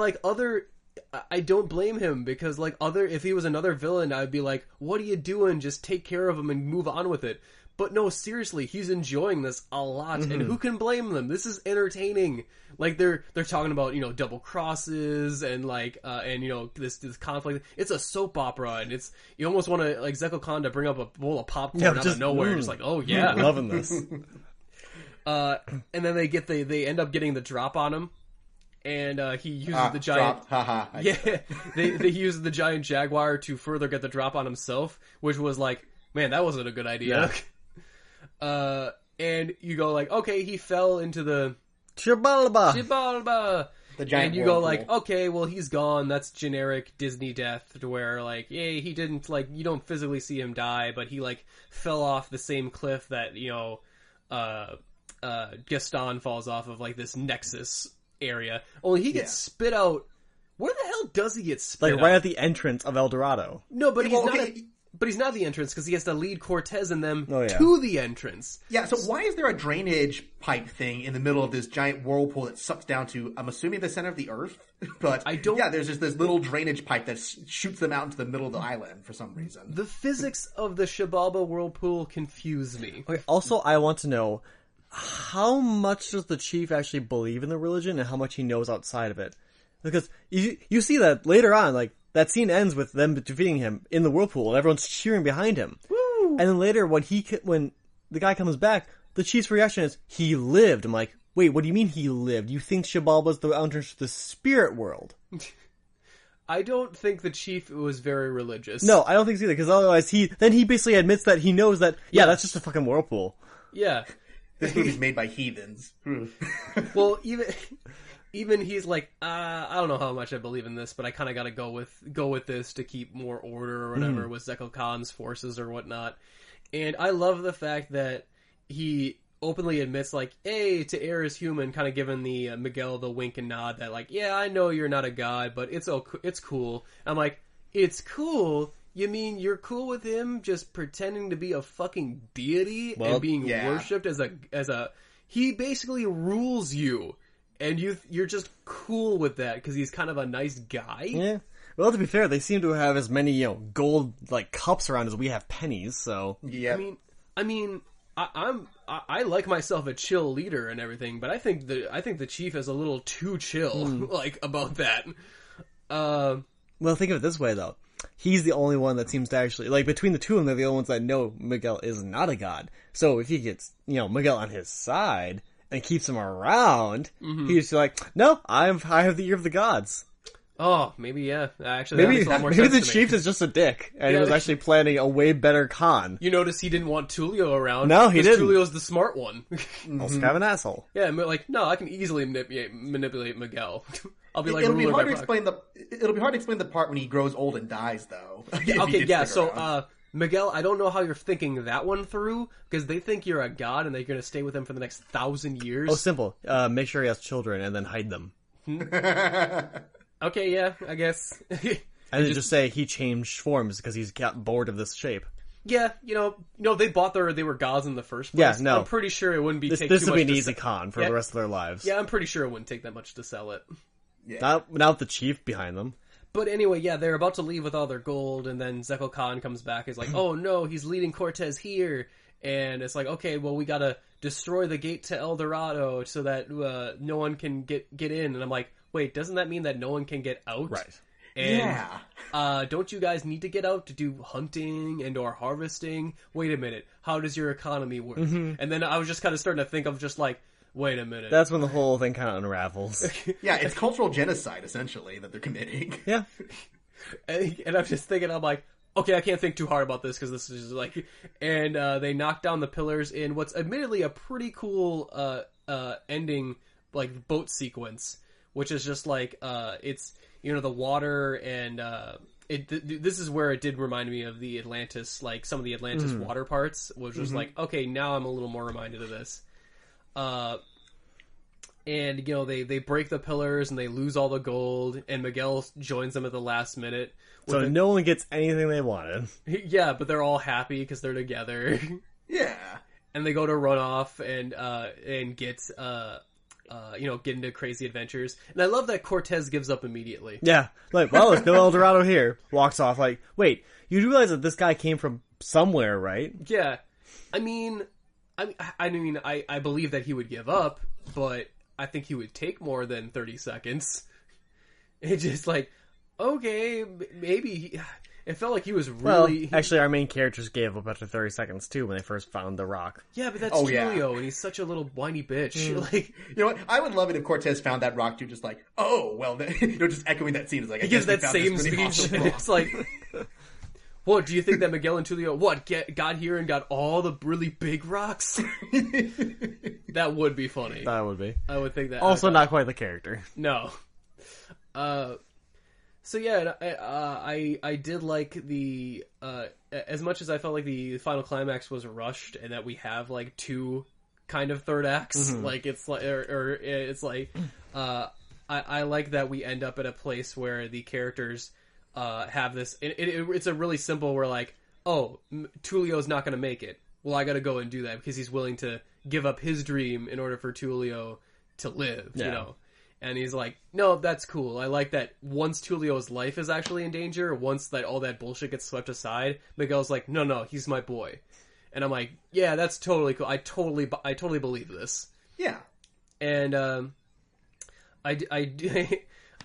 I don't blame him because if he was another villain, I'd be like, what are you doing? Just take care of him and move on with it. But no, seriously, he's enjoying this a lot, and who can blame them? This is entertaining. They're talking about, double crosses and this conflict. It's a soap opera, and you almost want to Zekel Khan to bring up a bowl of popcorn out of nowhere, just oh yeah,
loving this.
And then they end up getting the drop on him, and he uses the giant. They use the giant jaguar to further get the drop on himself, which was man, that wasn't a good idea.
Yeah.
And you go okay, he fell into the
Chibalba.
The giant
and you
whirlpool.
go okay, well, he's gone. That's generic Disney death, to where he didn't you don't physically see him die, but he fell off the same cliff that Gaston falls off of, this Nexus area. Only he gets spit out. Where the hell does he get spit out?
Right at the entrance of El Dorado.
No, but he's not the entrance, because he has to lead Cortez and them to the entrance.
Yeah, so why is there a drainage pipe thing in the middle of this giant whirlpool that sucks down to, I'm assuming, the center of the earth? But there's just this little drainage pipe that shoots them out into the middle of the island for some reason.
The physics of the Xibalba whirlpool confuse me.
Okay, also, I want to know, how much does the chief actually believe in the religion and how much he knows outside of it? Because you see that later on, that scene ends with them defeating him in the whirlpool, and everyone's cheering behind him.
Woo!
And then later, when the guy comes back, the chief's reaction is, he lived. I'm like, wait, what do you mean he lived? You think Xibalba's the entrance to the spirit world?
I don't think the chief was very religious.
No, I don't think so either, because otherwise he basically admits that he knows that, that's just a fucking whirlpool.
Yeah.
This movie's made by heathens.
Well, even he's I don't know how much I believe in this, but I kind of got to go with this to keep more order or whatever with Zekel Khan's forces or whatnot. And I love the fact that he openly admits hey, to err is human, kind of giving the Miguel the wink and nod that I know you're not a god, but it's cool. I'm like, it's cool? You mean you're cool with him just pretending to be a fucking deity and being worshipped as a he basically rules you, and you're just cool with that because he's kind of a nice guy?
Yeah. Well, to be fair, they seem to have as many, gold, cups around as we have pennies, so...
Yeah.
I mean, I like myself a chill leader and everything, but I think the chief is a little too chill, about that.
Well, think of it this way, though. He's the only one that seems to actually... between the two of them, they're the only ones that know Miguel is not a god. So if he gets, Miguel on his side and keeps him around, he's no, I have the ear of the gods.
Oh, maybe, yeah. Actually, that
Maybe
makes a lot more
maybe
sense
the
to me.
chief is just a dick, and
Yeah,
he was actually planning a way better con.
You notice he didn't want Tulio around.
No, he
because
didn't.
Tulio's the smart one.
Also kind of an asshole.
Yeah, like, no, I can easily manipulate Miguel. I'll be like,
It'll be
ruler
hard
by
to explain it'll be hard to explain the part when he grows old and dies, though.
Yeah,
If
okay,
he did
yeah,
stick
so,
around.
Miguel, I don't know how you're thinking that one through, because they think you're a god and they're going to stay with him for the next 1,000 years.
Oh, simple. Make sure he has children and then hide them.
Okay, yeah, I guess.
And then just say he changed forms because he's got bored of this shape.
Yeah, you know, they were gods in the first place.
Yeah, no.
I'm pretty sure it wouldn't be
This
take
would
too
be
much
an
to
easy con for the rest of their lives.
Yeah, I'm pretty sure it wouldn't take that much to sell it.
Yeah.
Not with the chief behind them.
But anyway, yeah, they're about to leave with all their gold, and then Zeko Khan comes back. He's like, "Oh no, he's leading Cortez here," and it's like, "Okay, well, we gotta destroy the gate to El Dorado so that no one can get in." And I'm like, "Wait, doesn't that mean that no one can get out?"
Right.
And,
Yeah.
don't you guys need to get out to do hunting and or harvesting? Wait a minute, how does your economy work? And then I was just kind of starting to think of just like, wait a minute.
That's when the whole thing kind of unravels.
Yeah, it's cultural genocide, essentially, that they're committing.
Yeah.
And I'm just thinking, I'm like, okay, I can't think too hard about this because this is just like, and they knock down the pillars in what's admittedly a pretty cool ending, like boat sequence, which is just like it's the water and this is where it did remind me of the Atlantis, like some of the Atlantis water parts, which was like, okay, now I'm a little more reminded of this. And they break the pillars and they lose all the gold, and Miguel joins them at the last minute.
So no one gets anything they wanted.
Yeah, but they're all happy because they're together.
Yeah.
And they go to run off and get get into crazy adventures. And I love that Cortez gives up immediately.
Yeah. Like, well, there's no El Dorado here. Walks off like, wait, you do realize that this guy came from somewhere, right?
Yeah. I believe that he would give up, but I think he would take more than 30 seconds. It's just like, okay, maybe it felt like he was really...
Well, actually, our main characters gave up after 30 seconds, too, when they first found the rock.
Yeah, but that's
yeah.
Julio, and he's such a little whiny bitch. Like,
You know what? I would love it if Cortez found that rock too, just like, oh, well, then, just echoing that scene. It's like,
he gives that same speech, and it's like... What, do you think that Miguel and Tulio, got here and got all the really big rocks? That would be funny.
That would be.
I would think that.
Also not quite the character.
No. So yeah, I did like the, as much as I felt like the final climax was rushed and that we have like two kind of third acts, like it's like, or it's like, I like that we end up at a place where the characters have this. It's a really simple. We're like, oh, Tulio's not going to make it. Well, I got to go and do that because he's willing to give up his dream in order for Tulio to live.
Yeah.
You know, and he's like, no, that's cool. I like that. Once Tulio's life is actually in danger, once that all that bullshit gets swept aside, Miguel's like, no, he's my boy. And I'm like, yeah, that's totally cool. I totally believe this.
Yeah.
And I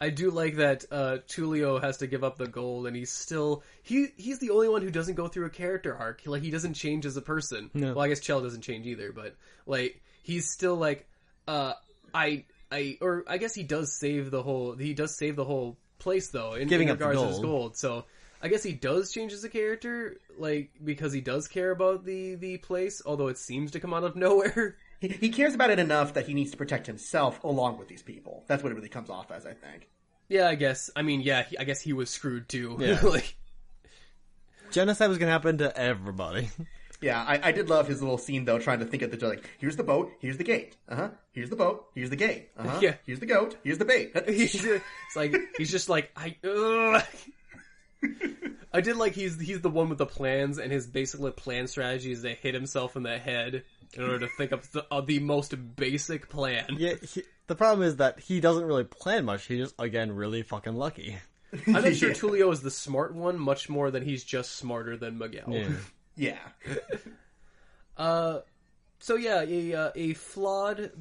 do like that Tulio has to give up the gold, and he's the only one who doesn't go through a character arc. Like, he doesn't change as a person.
No.
Well, I guess Chel doesn't change either, but like he's still like I guess he does save the whole place though in
Giving up the
regards to his
gold.
gold. So I guess he does change as a character, like because he does care about the place, although it seems to come out of nowhere.
He cares about it enough that he needs to protect himself along with these people. That's what it really comes off as, I think.
Yeah, I guess. I mean, yeah, I guess he was screwed too.
Yeah.
Like,
Genocide was going to happen to everybody.
Yeah, I did love his little scene, though, trying to think of like, here's the boat, here's the gate. Here's the boat, here's the gate.
Yeah.
Here's the goat, here's the bait.
it's like he's just like I did like he's the one with the plans, and his basic plan strategy is to hit himself in the head in order to think of the most basic plan.
Yeah, the problem is that he doesn't really plan much. He's just, again, really fucking lucky.
I'm not sure Tulio is the smart one, much more than he's just smarter than Miguel.
Yeah.
So yeah, a flawed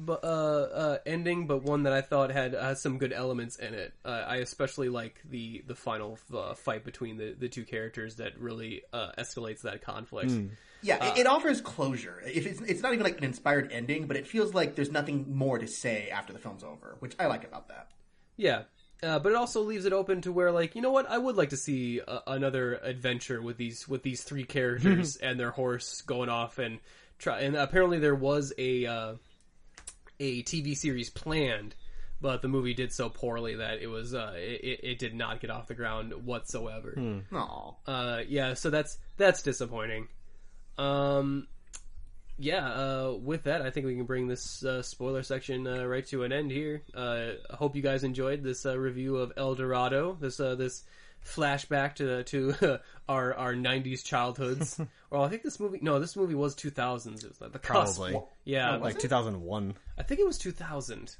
ending, but one that I thought had some good elements in it. I especially like the final fight between the two characters that really escalates that conflict.
Yeah, it offers closure. If it's not even like an inspired ending, but it feels like there's nothing more to say after the film's over, which I like about that.
Yeah. But it also leaves it open to where, like, you know what? I would like to see another adventure with these three characters and their horse going off and try. And apparently there was a TV series planned, but the movie did so poorly that it was it did not get off the ground whatsoever.
Aw.
Yeah, so that's disappointing. With that, I think we can bring this spoiler section right to an end here. I hope you guys enjoyed this review of El Dorado, this flashback to our 90s childhoods. Well, I think this movie was 2000s. It was like the cusp.
Probably.
Yeah.
Like 2001.
I think it was 2000.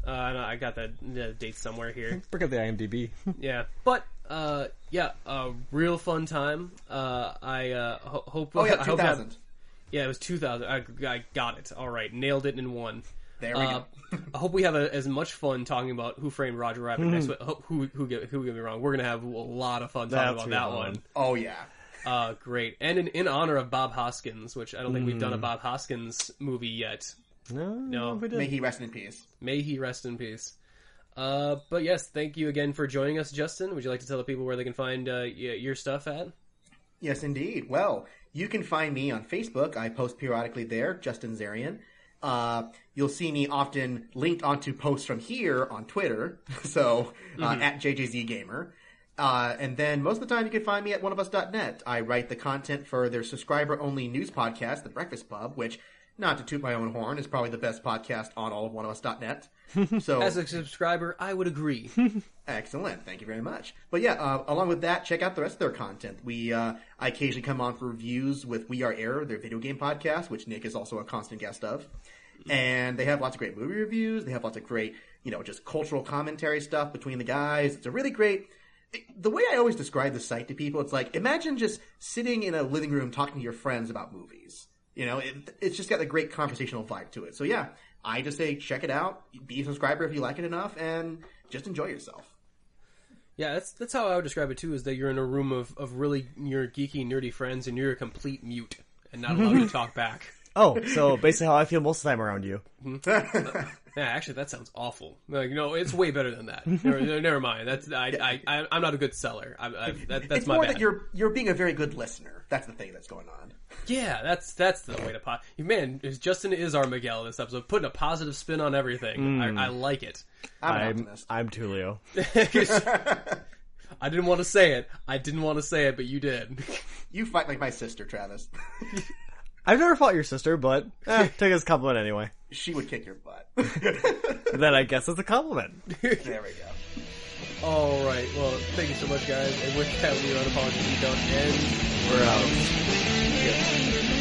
I got that date somewhere here.
Bring up the IMDb.
Yeah. But, a real fun time. I hope...
Oh, yeah,
I hope
2000.
Yeah, it was 2000. I got it. All right, nailed it in one.
There we go.
I hope we have as much fun talking about Who Framed Roger Rabbit next week. Who get me wrong? We're gonna have a lot of fun talking about that one.
Oh yeah.
Great. And in honor of Bob Hoskins, which I don't think we've done a Bob Hoskins movie yet.
No, we did.
May he rest in peace.
May he rest in peace. But yes, thank you again for joining us, Justin. Would you like to tell the people where they can find your stuff at?
Yes, indeed. Well, you can find me on Facebook. I post periodically there, Justin Zarian. You'll see me often linked onto posts from here on Twitter, so at JJZGamer. And then most of the time you can find me at oneofus.net. I write the content for their subscriber-only news podcast, The Breakfast Pub, which, not to toot my own horn, is probably the best podcast on all of oneofus.net. So,
as a subscriber, I would agree.
Excellent. Thank you very much. But yeah, along with that, check out the rest of their content. I occasionally come on for reviews with We Are Error, their video game podcast, which Nick is also a constant guest of. And they have lots of great movie reviews. They have lots of great, just cultural commentary stuff between the guys. It's a really great... The way I always describe the site to people, it's like, imagine just sitting in a living room talking to your friends about movies. It's just got a great conversational vibe to it. So yeah, I just say check it out, be a subscriber if you like it enough, and just enjoy yourself.
Yeah, that's how I would describe it too, is that you're in a room of really your geeky, nerdy friends, and you're a complete mute, and not allowed to talk back.
Oh, so basically how I feel most of the time around you.
Yeah, actually, that sounds awful. It's way better than that. Never mind. I'm not a good seller. That's
it's
my
more
bad.
that you're being a very good listener. That's the thing that's going on.
Yeah, that's the way to Man, Justin is our Miguel this episode, putting a positive spin on everything. I like it.
I'm an optimist.
I'm Tulio.
I didn't want to say it, but you did.
You fight like my sister, Travis.
I've never fought your sister, but take it as a compliment anyway.
She would kick your butt.
Then I guess it's a compliment.
There we go.
All right. Well, thank you so much, guys. And with that, we are Unapologists. We don't end.
We're out.
Yeah.